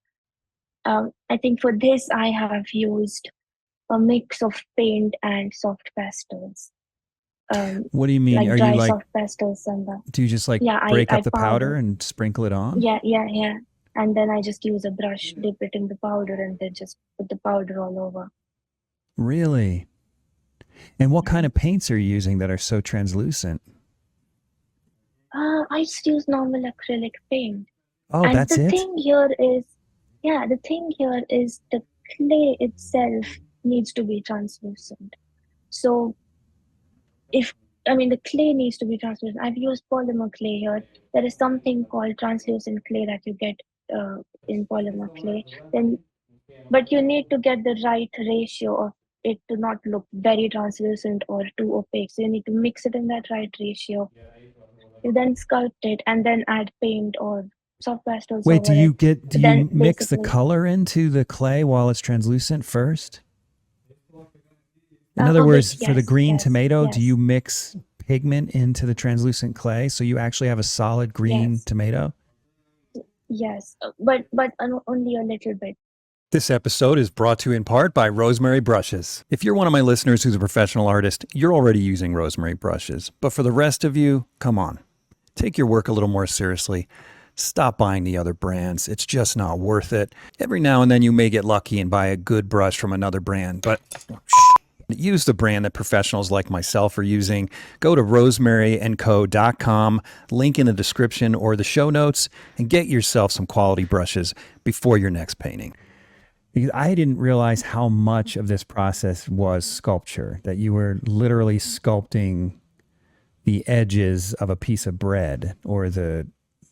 I think for this, I have used a mix of paint and soft pastels. Um, What do you mean? like Are you dry like, soft pastels and the, do you just like yeah, break up I the powder powder. and sprinkle it on? Yeah, yeah, yeah. And then I just use a brush, dip it in the powder, and then just put the powder all over. Really? And what kind Yeah. of paints are you using that are so translucent? I just use normal acrylic paint. Oh, And that's the it? thing here is, yeah, the thing here is the clay itself needs to be translucent. So if, I mean, the clay needs to be translucent. I've used polymer clay here. There is something called translucent clay that you get uh, in polymer clay. Then but you need to get the right ratio of it to not look very translucent or too opaque. So you need to mix it in that right ratio. You then sculpt it and then add paint or soft pastels Wait, over it. do Then you mix the basically, color into the clay while it's translucent first? In other a bit, words, for the yes, green yes, tomato, do you yes, mix pigment into the translucent clay so you actually have a solid green yes, tomato? yes, but only a little bit. This episode is brought to you in part by Rosemary Brushes. If you're one of my listeners who's a professional artist, you're already using Rosemary brushes. But for the rest of you, come on, take your work a little more seriously. Stop buying the other brands. It's just not worth it. Every now and then you may get lucky and buy a good brush from another brand, but use the brand that professionals like myself are using. Go to rosemaryandco.com, link in the description or the show notes, and get yourself some quality brushes before your next painting. Because I didn't realize how much of this process was sculpture, that you were literally sculpting the edges of a piece of bread or the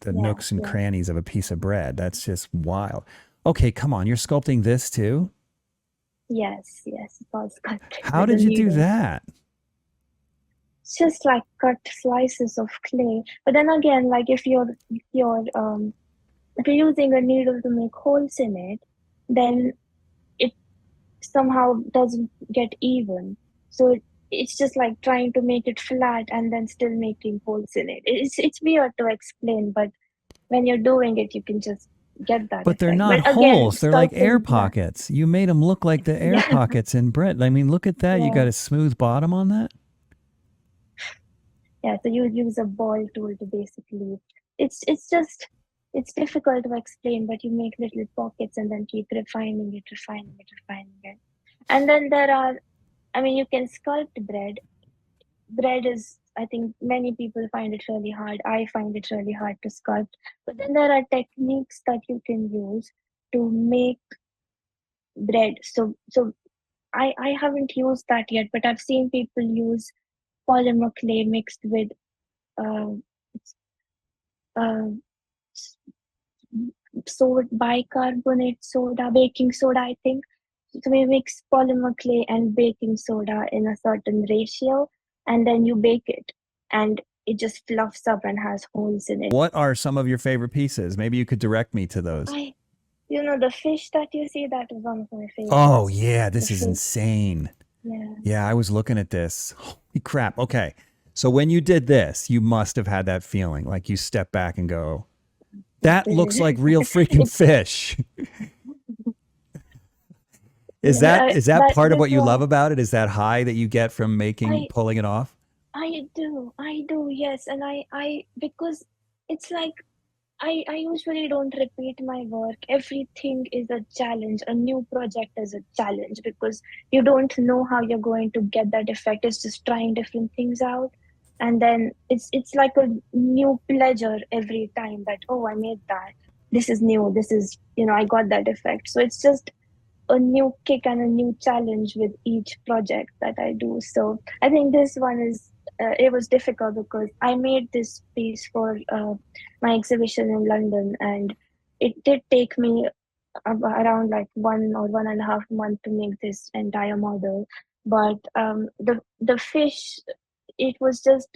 Yes, nooks and yes, crannies of a piece of bread. That's just wild. Okay, come on. You're sculpting this too? yes, yes. It's all sculpted How with the did you do needle. that? It's just like cut slices of clay. But then again, like if you're using a needle to make holes in it, then it somehow doesn't get even. So it's just like trying to make it flat and then still making holes in it. It's weird to explain, but when you're doing it, you can just get that But they're effect. not But again, holes. They're like air sculpting, yeah, pockets. You made them look like the air yeah, pockets in bread. I mean, look at that. You yeah, got a smooth bottom on that? yeah. So you use a ball tool to basically. It's difficult to explain, but you make little pockets and then keep refining it, refining it, refining it. And then there are, I mean, you can sculpt bread. Bread is, I think many people find it really hard. I find it really hard to sculpt. But then there are techniques that you can use to make bread. So I haven't used that yet, but I've seen people use polymer clay mixed with uh, uh, soda, bicarbonate soda, baking soda, I think. So we mix polymer clay and baking soda in a certain ratio, and then you bake it, and it just fluffs up and has holes in it. What are some of your favorite pieces? Maybe you could direct me to those. I, the fish that you see, that is one of my Oh, favorites. yeah. The This is fish, insane. yeah. Yeah, I was looking at this. Holy crap. Okay. So when you did this, you must have had that feeling like you step back and go, that looks like real freaking It's fish. Is that part of this what you love was about it? Is that high that you get from I pulling it off? I do, yes, and because it's like I usually don't repeat my work. Everything is a challenge. A new project is a challenge because you don't know how you're going to get that effect. It's just trying different things out. And then it's like a new pleasure every time that, oh, I made that. This is new. This is, I got that effect. So it's just a new kick and a new challenge with each project that I do. So I think this one it was difficult because I made this piece for my exhibition in London, and it did take me around like 1 or 1.5 months to make this entire model. But the fish, it was just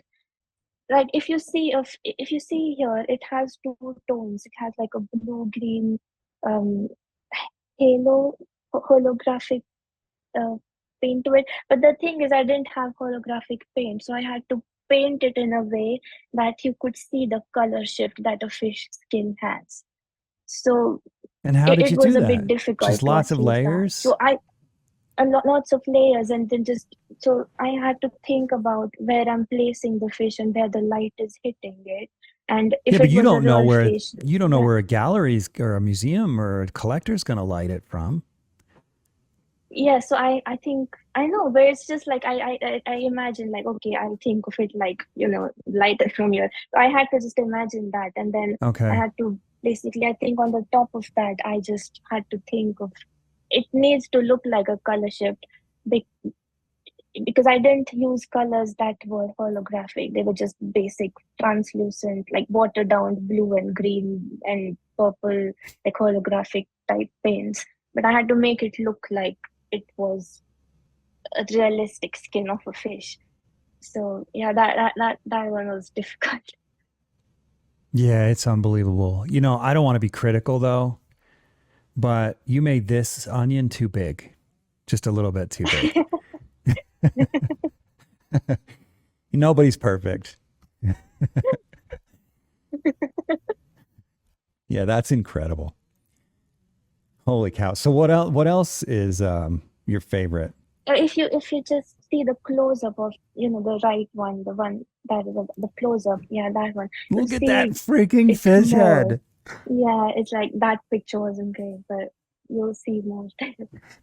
like if you see here, it has two tones. It has like a blue green um, halo holographic uh, paint to it. But the thing is, I didn't have holographic paint, so I had to paint it in a way that you could see the color shift that a fish skin has. So And how did it you was do a bit that? difficult Just to lots of achieve that. layers? So lots of layers, and then just so I had to think about where I'm placing the fish and where the light is hitting it. And Yeah, if but it was a real fish, you don't know yeah, where a gallery's or a museum or a collector's going to light it from. yeah, so I think I know, but it's just like I imagine like, okay, I'll think of it like, lighter from here. So I had to just imagine that, and then I Okay. had to basically, I think on the top of that I just had to think of it needs to look like a color shift, be- because I didn't use colors that were holographic. They were just basic translucent, like watered down blue and green and purple, like holographic type paints. But I had to make it look like it was a realistic skin of a fish. So yeah, that one was difficult. Yeah, it's unbelievable. I don't want to be critical though, but you made this onion too big. Just a little bit too big. Nobody's perfect. Yeah, that's incredible. Holy cow. So what else is your favorite? If you just see the close up of the right one, the one that is the close up, yeah, that one, you'll Look at that see freaking it fish more. head. Yeah, it's like that picture wasn't great, but you'll see more.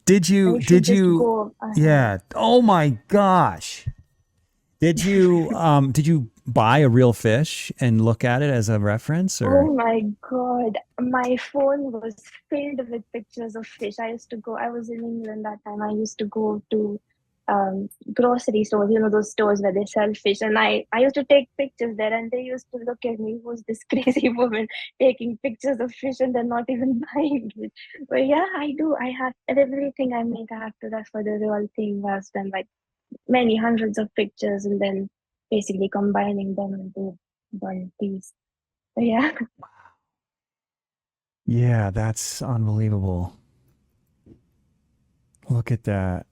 Did And you if you did just you go ahead. yeah. Oh my gosh. Did you buy a real fish and look at it as a reference or Oh my God, my phone was filled with pictures of fish. I was in England that time. I used to go to grocery stores, those stores where they sell fish. And I used to take pictures there, and they used to look at me, who's this crazy woman taking pictures of fish and they're not even buying it. But yeah, I do. I have everything I make, I have to refer the real thing. I spend like many hundreds of pictures and then basically combining them into one piece. But yeah. yeah, that's unbelievable. Look at that.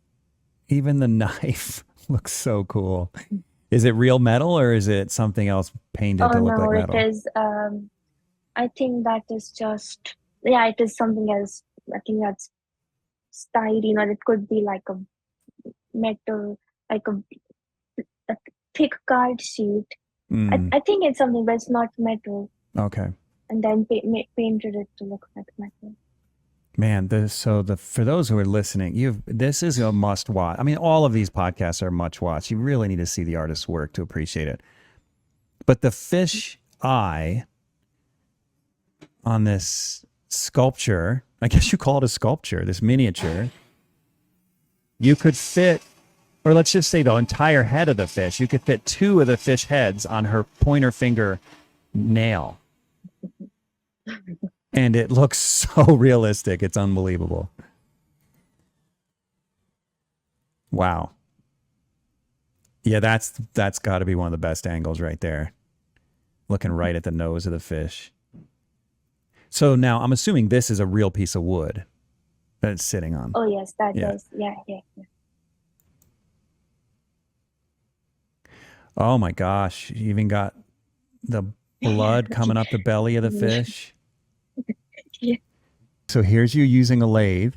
Even the knife looks so cool. Is it real metal or is it something else painted Oh to look no, like it metal? is. I think that is just, yeah, it is something else. I think that's styrene, or it could be like a metal, like a thick card sheet. Mm, I think it's something, but it's not metal. okay. And then painted it to look like metal. Man, for those who are listening, this is a must watch. I mean, all of these podcasts are much watch. You really need to see the artist's work to appreciate it. But the fish eye on this sculpture, I guess you call it a sculpture, this miniature, you could fit, or let's just say the entire head of the fish, you could fit two of the fish heads on her pointer finger nail. And it looks so realistic. It's unbelievable. Wow. Yeah, that's got to be one of the best angles right there. Looking right at the nose of the fish. So now I'm assuming this is a real piece of wood that it's sitting on. Oh yes, that Yeah. does. Yeah, yeah, yeah. Oh my gosh. You even got the blood coming up the belly of the Yeah. fish. Yeah. So here's you using a lathe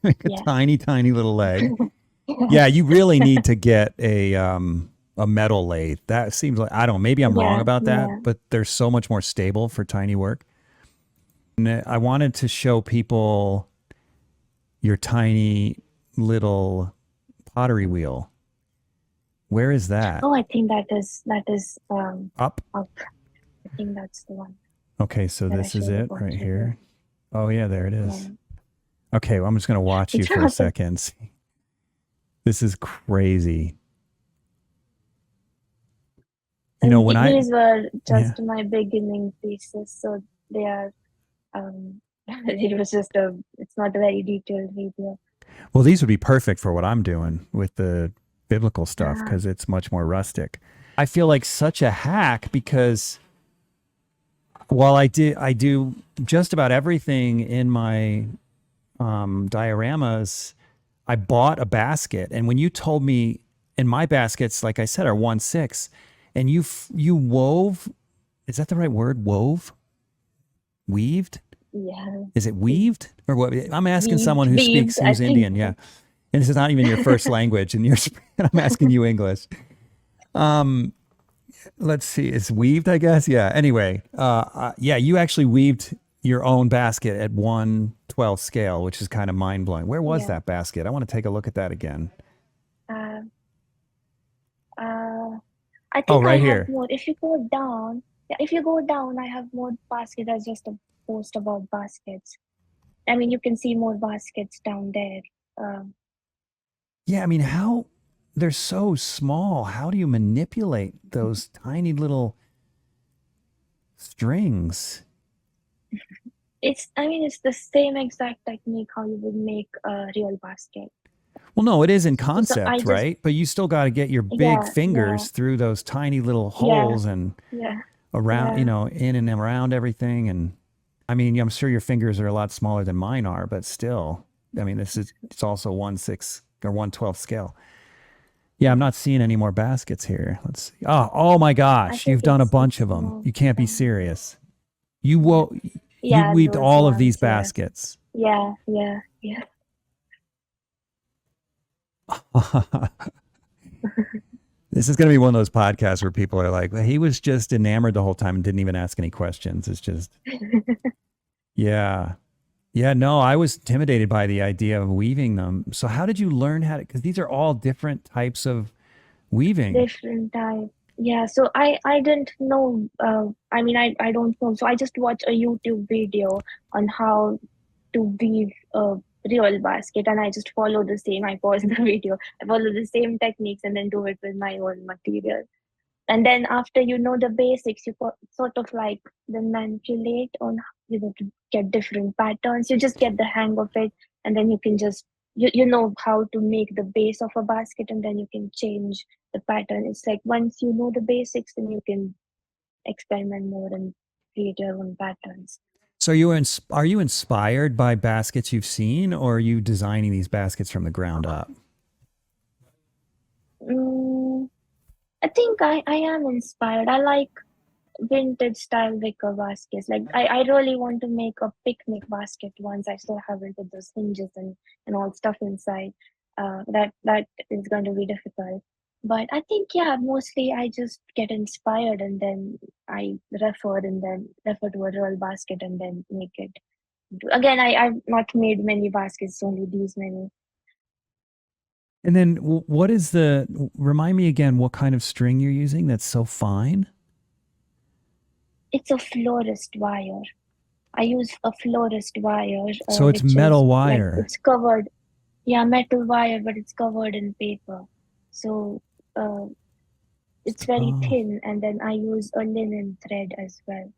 Make a Yeah. tiny, tiny little leg. Yeah, you really need to get a metal lathe. That seems like, I don't know, maybe I'm wrong Yeah, about yeah. that, but they're so much more stable for tiny work. And I wanted to show people your tiny little pottery wheel. Where is that? Oh, I think that is Up. up. I think that's the one Okay, so that I this is showed the it right photo with. here. Oh yeah, there it is. Yeah. Okay, well, I'm just gonna watch you It's for a awesome. second. This is crazy. You know, And when I these were yeah. just my beginning pieces, so they are it was just it's not a very detailed video. Well, these would be perfect for what I'm doing with the biblical stuff Ah, because it's much more rustic. I feel like such a hack because while I do just about everything in my dioramas, I bought a basket, and when you told me, and my baskets, like I said, are 1/6, and you wove. Is that the right word? Wove, weaved. yeah. Is it We weaved or what? I'm asking someone who weaved, speaks, I who's think Indian. Yeah, so. and this is not even your first language, and you're and I'm asking you English. Um, let's see, it's weaved, I guess. Yeah. Anyway, yeah, you actually weaved your own basket at 1/12 scale, which is kind of mind blowing. Where was Yeah. that basket? I want to take a look at that again. Uh, uh, I Oh, think I right have here. more. If you go down, yeah, if you go down, I have more baskets. That's just a post about baskets. I mean, you can see more baskets down there. Um, Yeah, I mean, how they're so small. How do you manipulate those tiny little strings? I mean, it's the same exact technique how you would make a real basket. Well, no, it is in So I concept, just, right? But you still got to get your big yeah, yeah, fingers through those tiny little yeah, holes and yeah, around, yeah, in and around everything. And I mean, I'm sure your fingers are a lot smaller than mine are, but still, I mean, it's also 1/6 or 1/12 scale. Yeah, I'm not seeing any more baskets here. Let's see. Oh my I gosh, think you've done a bunch it's of them. more You can't be down there. serious. You Yeah, wo- you yeah, weaved those all of these ones. Yeah, baskets. yeah, yeah, yeah. This is going to be one of those podcasts where people are like, well, he was just enamored the whole time and didn't even ask any questions. It's just, yeah. Yeah, no, I was intimidated by the idea of weaving them. So how did you learn how to, because these are all different types of weaving. Different type. Yeah, so I didn't know. I mean, I don't know. So I just watched a YouTube video on how to weave a real basket, and I just follow the same. I pause the video. I follow the same techniques, and then do it with my own material. And then after you know the basics, you sort of like then manipulate on to get different patterns. You just get the hang of it, and then you can just you know how to make the base of a basket, and then you can change the pattern. It's like once you know the basics, then you can experiment more and create your own patterns. So are you inspired by baskets you've seen, or are you designing these baskets from the ground up? mm, I think I am inspired. I like vintage style wicker baskets. Like I really want to make a picnic basket once. I still haven't with those hinges and all stuff inside. That is going to be difficult. But I think yeah, mostly I just get inspired and then I refer to a real basket and then make it. Again, I've not made many baskets, only these many. And then what is remind me again what kind of string you're using that's so fine? It's a florist wire. I use a florist wire, So it's which is metal like wire. it's covered. Yeah, metal wire, but it's covered in paper. So uh, it's very Oh. thin, and then I use a linen thread as well.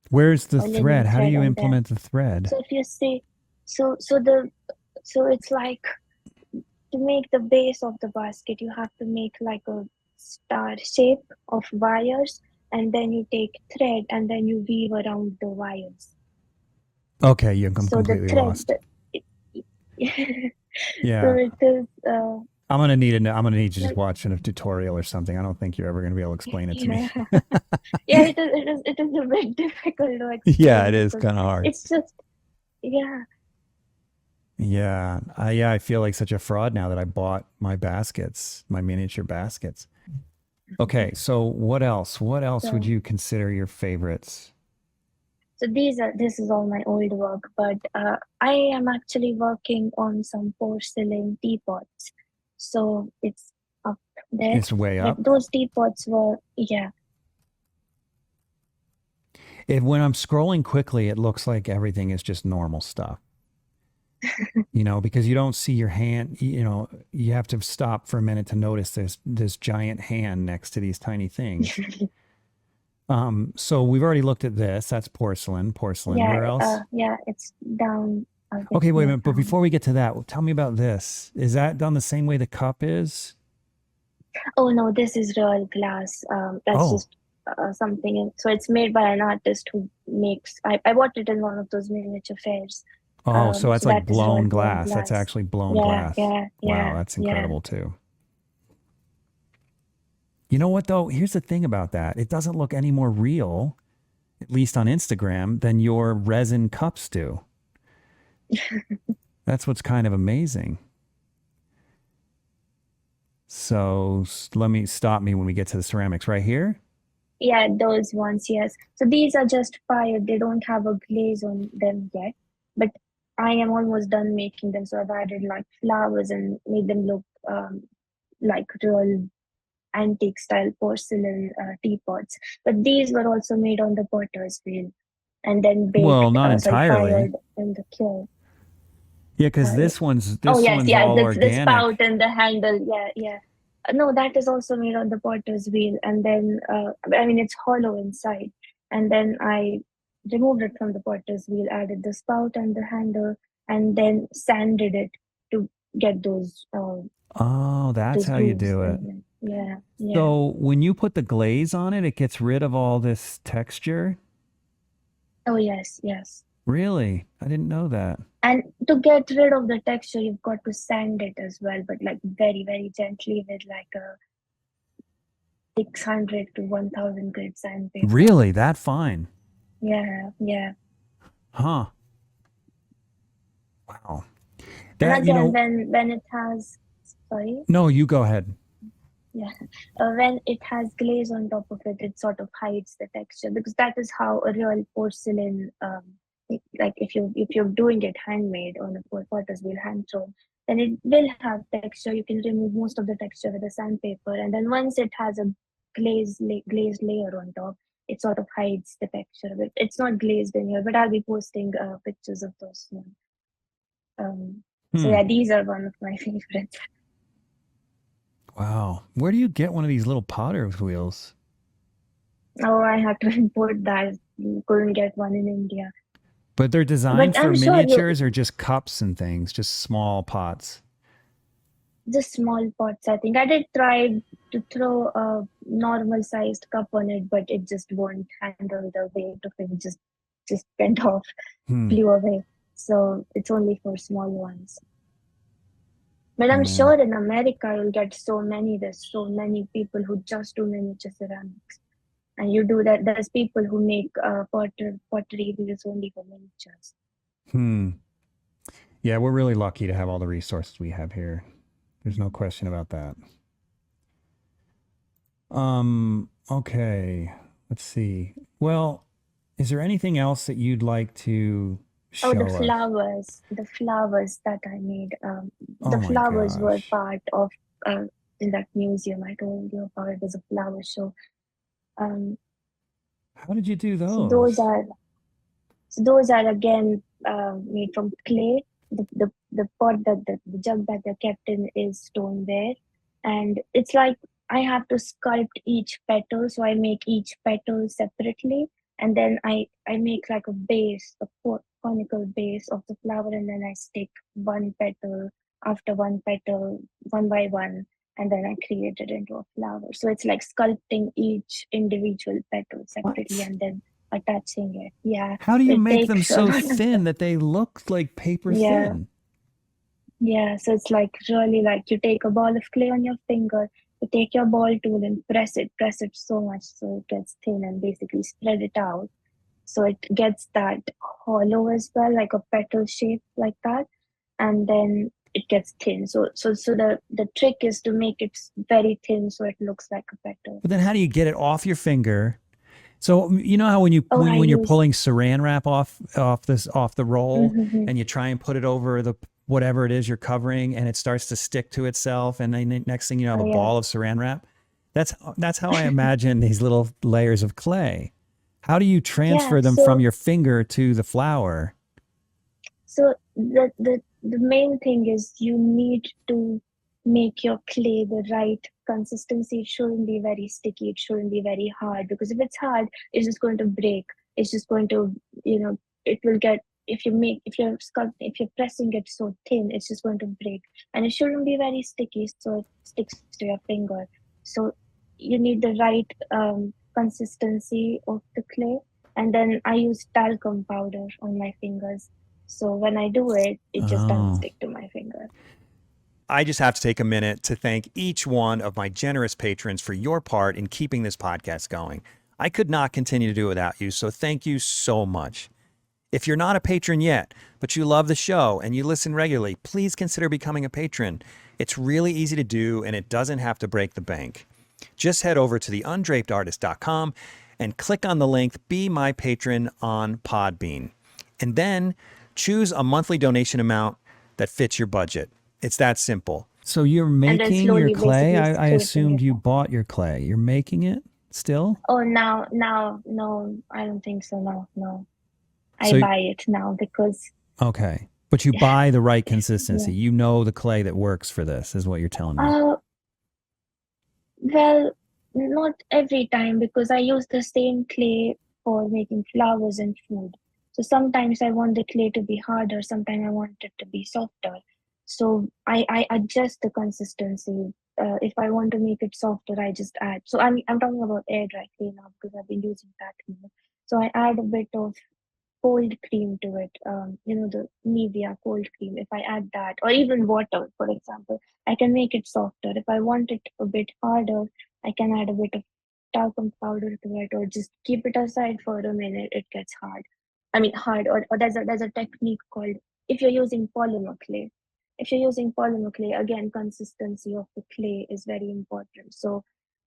Where's the A linen thread? How do thread, you and then implement the thread? so if you see, so the so it's like to make the base of the basket, you have to make like a star shape of wires, and then you take thread, and then you weave around the wires. Okay, I'm So the completely thread, lost. so Yeah. it is I'm gonna need you to just like watch a tutorial or something. I don't think you're ever gonna be able to explain it to me. yeah. Yeah, it is a bit difficult to Yeah, explain it is because kind of hard. it's just yeah, Yeah, I feel like such a fraud now that I bought my baskets, my miniature baskets. Okay, so what else? What else would So, you consider your favorites? so this is all my old work, but I am actually working on some porcelain teapots. So it's up there. It's way But up. those teapots were, yeah. When I'm scrolling quickly, it looks like everything is just normal stuff. Because you don't see your hand, you have to stop for a minute to notice this giant hand next to these tiny things. So we've already looked at this. That's porcelain. Porcelain. Yeah, Where else? yeah, it's down a bit Okay, wait a more minute. But down. before we get to that, tell me about this. Is that done the same way the cup is? Oh no, this is real glass. That's Oh, just something. So it's made by an artist who makes. I bought it in one of those miniature fairs. oh, so So that's that like is blown real glass. That's glass. actually blown Yeah, glass. yeah, Wow, yeah, that's yeah. incredible too. You know what though? Here's the thing about that. It doesn't look any more real, at least on Instagram, than your resin cups do. That's what's kind of amazing. So let me stop me when we get to the ceramics right here. Yeah, those ones, yes. So these are just fired. They don't have a glaze on them yet, but I am almost done making them. So I've added like flowers and made them look like real antique style porcelain teapots. But these were also made on the potter's wheel and then Well, baked, not fired entirely. in the kiln. Yeah, because Uh, oh this yes, one's yeah, all the spout organic. and the handle. Yeah, yeah. No, that is also made on the potter's wheel, and then I mean it's hollow inside, and then I removed it from the potter's wheel, added the spout and the handle, and then sanded it to get Oh, that's those how you grooves do it. in them. Yeah, yeah. So when you put the glaze on it, it gets rid of all this texture. Oh yes, yes. Really? I didn't know that. And to get rid of the texture, you've got to sand it as well, but like very, very gently with like a 600 to 1000 grit sandpaper. Really? That fine? Yeah, yeah. Huh. Wow. And That, again, when it has, sorry, no, you go ahead. yeah, when it has glaze on top of it, it sort of hides the texture because that is how a real porcelain, like if you're doing it handmade on a potter's wheel hand thrown, then it will have texture. You can remove most of the texture with a sandpaper, and then once it has a glazed layer on top, it sort of hides the texture of it. It's not glazed in here, but I'll be posting pictures of those soon. So Hmm. yeah, these are one of my favorites. Wow. Where do you get one of these little potter's wheels? Oh, I had to import that. Couldn't get one in India. But they're But designed for I'm sure you miniatures or just cups and things, just small pots. just small pots. I think I did try to throw a normal sized cup on it, but it just won't handle the weight of it. Just went off, Hmm. flew away. So it's only for small ones. But I'm Yeah. sure in America you'll get so many. There's so many people who just do miniature ceramics. And you do that. There's people who make pottery wheels only for miniatures. Hmm. Yeah, we're really lucky to have all the resources we have here. There's no question about that. Okay. Let's see. Well, is there anything else that you'd like to Oh, show us? the flowers that I made. Oh The my flowers were gosh. part of in that museum I told you about. It was a flower show. Um, How did you do so those? those are again made from clay. The pot that the jug that they're kept in is stoneware, and it's like I have to sculpt each petal. So I make each petal separately, and then I make like a base, a conical base of the flower, and then I stick one petal after one petal, one by one, and then I create it into a flower. So it's like sculpting each individual petal separately, What? and then attaching it. Yeah, How do you it make them takes a so lot of thin time. that they look like paper Yeah, thin? yeah. So it's like really like you take a ball of clay on your finger, you take your ball tool and press it so much so it gets thin and basically spread it out. So it gets that hollow as well, like a petal shape like that. and then it gets thin. So the trick is to make it very thin so it looks like a petal. But then how do you get it off your finger? So you know how when Oh, I when you're use. pulling saran wrap off the roll Mm-hmm. and you try and put it over the whatever it is you're covering and it starts to stick to itself and then next thing you know you have Oh a yeah. ball of saran wrap. That's how I imagine these little layers of clay. How do you Yeah. transfer them from So your finger to the flower? so the main thing is you need to make your clay the right consistency. It shouldn't be very sticky. It shouldn't be very hard, because if it's hard, it's just going to break. It's just going to, it will get, if you're pressing it so thin, it's just going to break. And it shouldn't be very sticky, so it sticks to your finger. So you need the right consistency of the clay. And then I use talcum powder on my fingers, so when I do it, it just doesn't Oh. stick to my finger. I just have to take a minute to thank each one of my generous patrons for your part in keeping this podcast going. I could not continue to do it without you, so thank you so much. If you're not a patron yet, but you love the show and you listen regularly, please consider becoming a patron. It's really easy to do and it doesn't have to break the bank. Just head over to theundrapedartist.com and click on the link Be My Patron on Podbean. And then choose a monthly donation amount that fits your budget. It's that simple. So you're And then making your slowly, clay? basically I scraping assumed it you off. bought your clay. You're making it still? Oh, now, no, I don't think so. No, no. I So, buy it now because, okay. But you buy the right consistency. yeah. You know the clay that works for this, is what you're telling me. Uh, well, not every time, because I use the same clay for making flowers and food. So sometimes I want the clay to be harder, sometimes I want it to be softer. So I adjust the consistency. If I want to make it softer, I just add. So I'm talking about air dry clay now because I've been using that more. So I add a bit of cold cream to it. The Nivea cold cream. If I add that, or even water, for example, I can make it softer. If I want it a bit harder, I can add a bit of talcum powder to it, or just keep it aside for a minute. It gets hard. I mean, hard. Or there's a technique called, if you're using polymer clay. If you're using polymer clay, again, consistency of the clay is very important. So,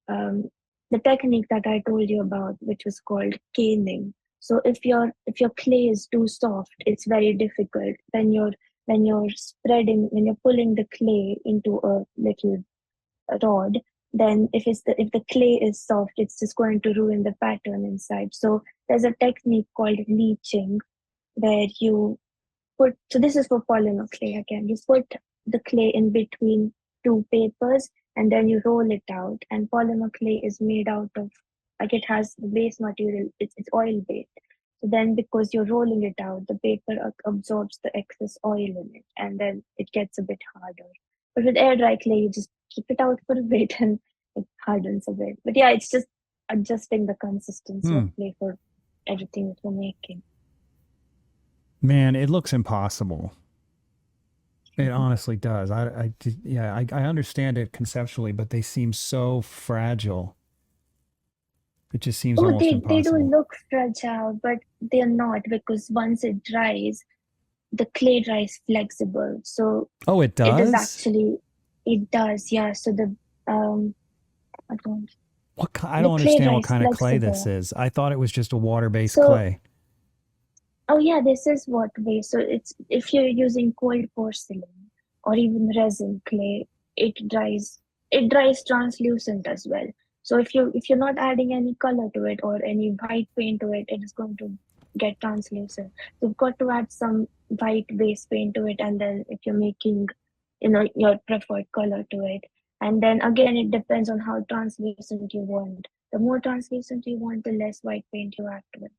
um, the technique that I told you about, which was called caning. So if your clay is too soft, it's very difficult. When you're pulling the clay into a little rod, then if the clay is soft, it's just going to ruin the pattern inside. So there's a technique called leaching, where you put, so this is for polymer clay again. You put the clay in between two papers and then you roll it out. And polymer clay is made out of, like, it has the base material, it's oil based. So then because you're rolling it out, the paper absorbs the excess oil in it and then it gets a bit harder. But with air dry clay, you just keep it out for a bit and it hardens a bit. But yeah, it's just adjusting the consistency of Hmm. clay for everything that we're making. Man, it looks impossible. It honestly does. Yeah, I understand it conceptually, but they seem so fragile. It just seems Oh, almost they do impossible. look fragile, but they're not, because once it dries, the clay dries flexible. So Oh, it it is does? actually, it does, yeah. So um I don't, I the don't clay understand what dries kind of clay this flexible. is. I thought it was just a water-based So, clay. oh yeah, this is what way. So it's, if you're using cold porcelain or even resin clay, it dries it dries translucent as well. So if you're not adding any color to it or any white paint to it, it is going to get translucent. So you've got to add some white base paint to it, and then if you're making, your preferred color to it. And then again, it depends on how translucent you want. The more translucent you want, the less white paint you add to it.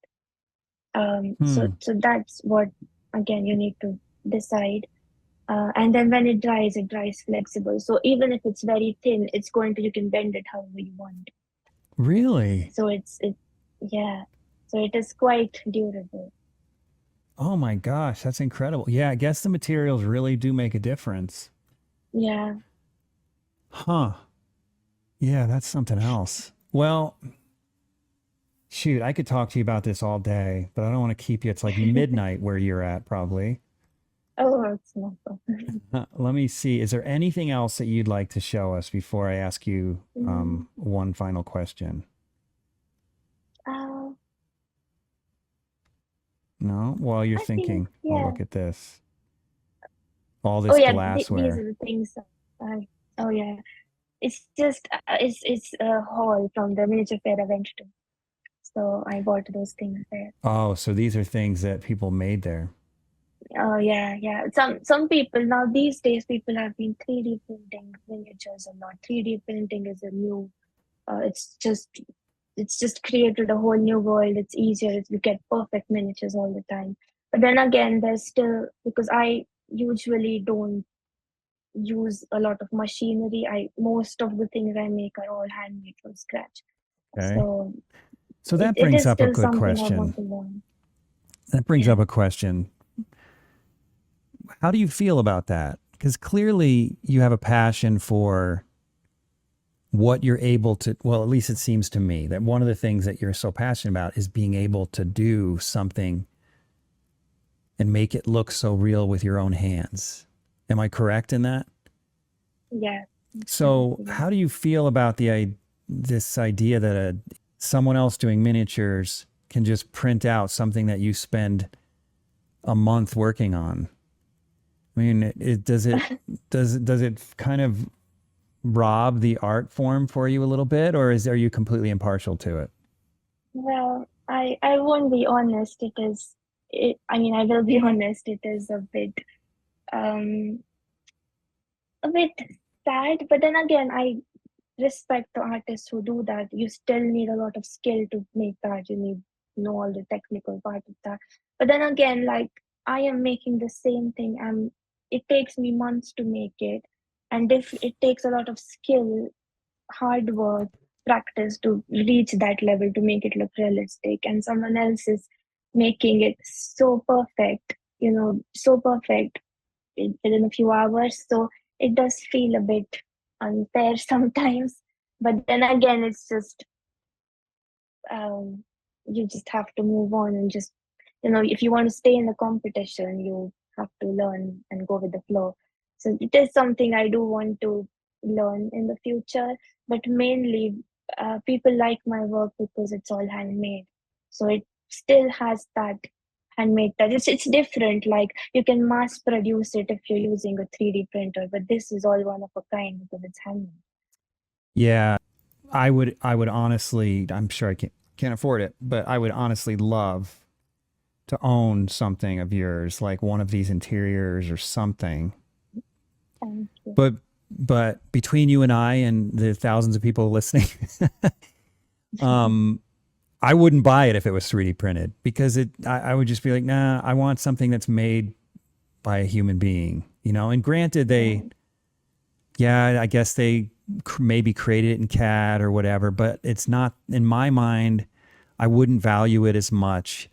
So Hmm. so that's what, again, you need to decide. And then when it dries flexible. So even if it's very thin, you can bend it however you want. Really? So yeah. So it is quite durable. Oh my gosh, that's incredible. Yeah, I guess the materials really do make a difference. Yeah. Huh. Yeah, that's something else. Well, shoot, I could talk to you about this all day, but I don't want to keep you. It's like midnight where you're at, probably. Oh, it's not. Let me see. Is there anything else that you'd like to show us before I ask you Mm, one final question? uh, No? While you're I think, thinking, oh, yeah. look at this. All Oh, this yeah. These glassware. are the things. I, oh, yeah. It's just it's a haul from the miniature fair I went to. So I bought those things there. Oh, so these are things that people made there. Oh, yeah, yeah. Some people now these days people have been 3D printing miniatures a lot. 3D printing is a new. It's just created a whole new world. It's easier. You get perfect miniatures all the time. But then again, there's still because I usually don't use a lot of machinery. I most of the things I make are all handmade from scratch. Okay. So So that it brings is up a still good something I question. want to learn. That brings Yeah. up a question. How do you feel about that? Because clearly you have a passion for what you're able to, well, at least it seems to me that one of the things that you're so passionate about is being able to do something and make it look so real with your own hands. Am I correct in that? Yeah, So, absolutely. how do you feel about this idea that someone else doing miniatures can just print out something that you spend a month working on? I mean, does it kind of rob the art form for you a little bit, or are you completely impartial to it? Well, I won't be honest. I mean, I will be honest. It is um a bit sad. But then again, I respect the artists who do that. You still need a lot of skill to make that. You need to know all the technical part of that. But then again, like I am making the same thing. It takes me months to make it, and if it takes a lot of skill, hard work, practice to reach that level to make it look realistic, and someone else is making it so perfect, so perfect within a few hours. So it does feel a bit unfair sometimes. But then again, it's just um, you just have to move on and just if you want to stay in the competition, you have to learn and go with the flow. So it is something I do want to learn in the future, but mainly people like my work because it's all handmade, so it still has that handmade touch. It's different. Like you can mass produce it if you're using a 3D printer, but this is all one of a kind because it's handmade. Yeah, I would honestly, I'm sure I can't afford it, but I would honestly love to own something of yours, like one of these interiors or something. Thank you. But between you and I and the thousands of people listening, um, I wouldn't buy it if it was 3D printed because I would just be like, nah, I want something that's made by a human being, you know. And granted, Yeah, yeah, I guess they maybe created it in CAD or whatever, but it's not in my mind. I wouldn't value it as much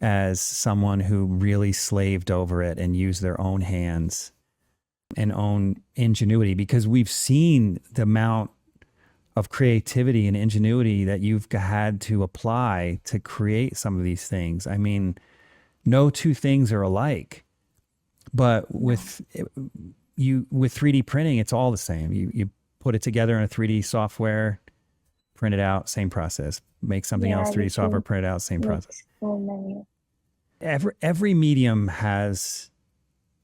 as someone who really slaved over it and used their own hands and own ingenuity, because we've seen the amount of creativity and ingenuity that you've had to apply to create some of these things. I mean, no two things are alike, but no. with 3D printing, it's all the same. You put it together in a 3D software, print it out, same process. Make something else, Yeah, 3D you software, can print it out, same make process. so many. Every medium has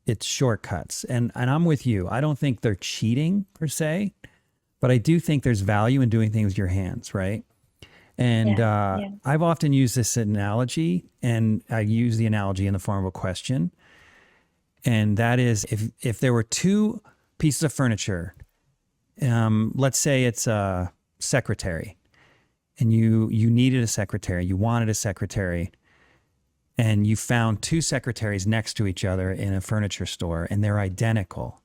its shortcuts, and I'm with you. I don't think they're cheating per se, but I do think there's value in doing things with your hands, right? And Yeah, yeah. I've often used this analogy, and I use the analogy in the form of a question. And that is, if there were two pieces of furniture, let's say it's a secretary, and you needed a secretary, you wanted a secretary, and you found two secretaries next to each other in a furniture store, and they're identical,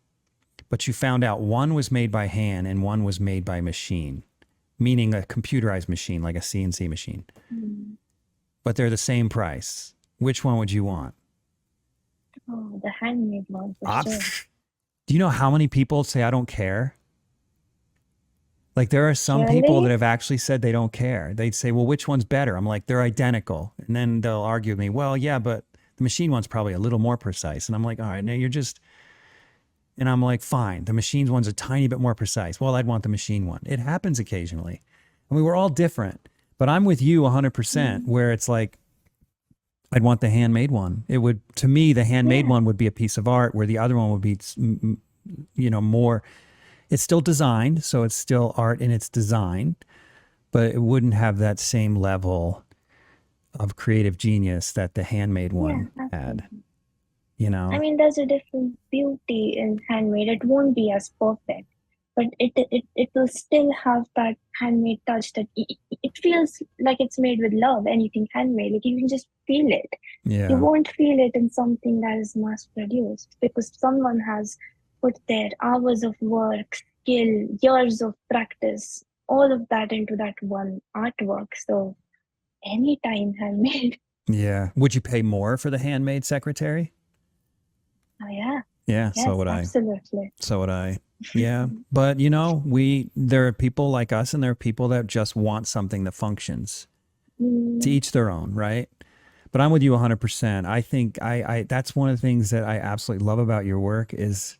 but you found out one was made by hand and one was made by machine, meaning a computerized machine like a CNC machine, Mm. but they're the same price. Which one would you want? Oh, the handmade one for Ah, sure. do you know how many people say I don't care? Like there are some people that Really? have actually said they don't care. They'd say, "Well, which one's better?" I'm like, "They're identical." And then they'll argue with me, "Well, yeah, but The machine one's probably a little more precise. And I'm like, all right, now and I'm like, fine, the machine one's a tiny bit more precise. Well, I'd want the machine one. It happens occasionally. I mean, we're all different, but I'm with you 100% where it's like, I'd want the handmade one. It would, to me, the handmade one would be a piece of art where the other one would be, more, it's still designed. So it's still art in its design, but it wouldn't have that same level of creative genius that the handmade one had, I mean, there's a different beauty in handmade. It won't be as perfect, but it will still have that handmade touch that it feels like it's made with love. Anything handmade, like you can just feel it. Yeah. You won't feel it in something that is mass produced because someone has put their hours of work, skill, years of practice, all of that into that one artwork. So anytime handmade. Yeah. Would you pay more for the handmade secretary? Oh yeah. Yeah. Yes, So would I. absolutely. So would I. Yeah. But there are people like us and there are people that just want something that functions. To each their own, right? But I'm with you 100%. I think that's one of the things that I absolutely love about your work is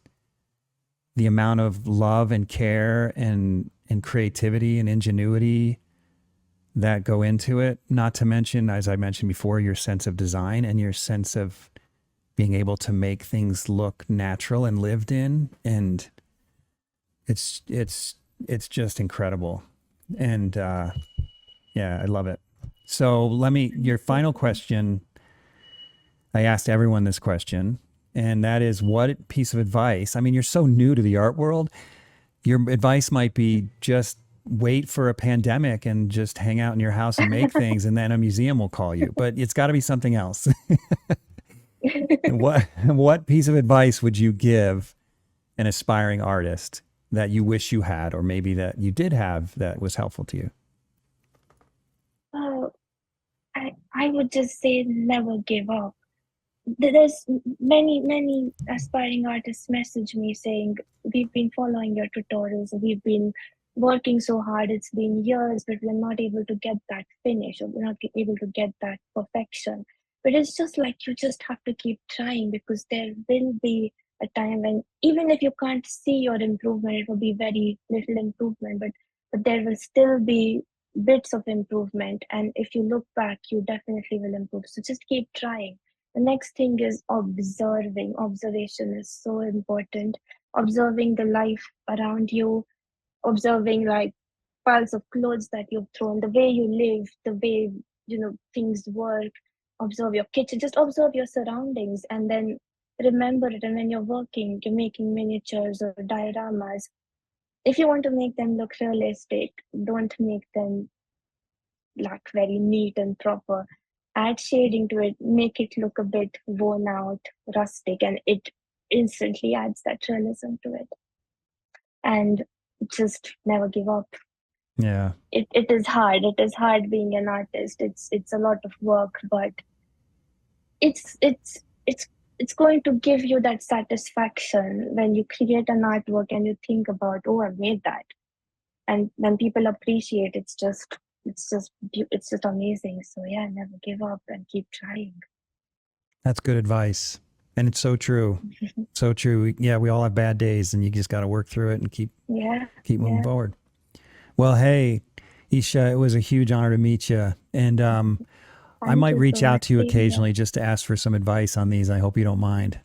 the amount of love and care and creativity and ingenuity that go into it. Not to mention, as I mentioned before, your sense of design and your sense of being able to make things look natural and lived in. And it's just incredible. And yeah, I love it. So your final question, I asked everyone this question, and that is, what piece of advice, I mean, you're so new to the art world, your advice might be just wait for a pandemic and just hang out in your house and make things, and then a museum will call you, but it's got to be something else. What piece of advice would you give an aspiring artist that you wish you had, or maybe that you did have that was helpful to you? I would just say never give up. There's many aspiring artists message me saying, we've been following your tutorials, we've been working so hard, it's been years, but we're not able to get that finish, or we're not able to get that perfection. But it's just like, you just have to keep trying, because there will be a time when, even if you can't see your improvement, it will be very little improvement, but there will still be bits of improvement. And if you look back, you definitely will improve. So just keep trying. The next thing is observing. Observation is so important. Observing the life around you, observing like piles of clothes that you've thrown, the way you live, the way things work. Observe your kitchen. Just observe your surroundings, and then remember it. And when you're working, you're making miniatures or dioramas. If you want to make them look realistic, don't make them like very neat and proper. Add shading to it, make it look a bit worn out, rustic, and it instantly adds that realism to it. And just never give up. Yeah. It is hard. It is hard being an artist. It's a lot of work, but it's going to give you that satisfaction when you create an artwork and you think about, oh, I made that. And when people appreciate, it's just amazing. So yeah, never give up and keep trying. That's good advice. And it's so true. So true. Yeah, we all have bad days, and you just got to work through it and keep moving forward. Well, hey, Esha, it was a huge honor to meet you. And I might reach out to you occasionally just to ask for some advice on these. I hope you don't mind.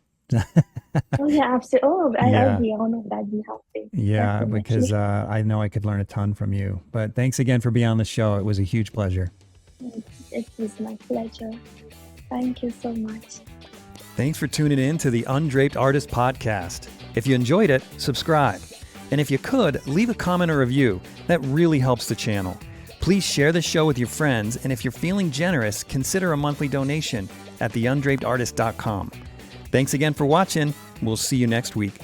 Oh yeah, absolutely. Oh, I'd be honored. I'd be happy. Yeah, Definitely. because I know I could learn a ton from you. But thanks again for being on the show. It was a huge pleasure. It was my pleasure. Thank you so much. Thanks for tuning in to the Undraped Artist Podcast. If you enjoyed it, subscribe. And if you could, leave a comment or review. That really helps the channel. Please share the show with your friends, and if you're feeling generous, consider a monthly donation at theundrapedartist.com. Thanks again for watching. We'll see you next week.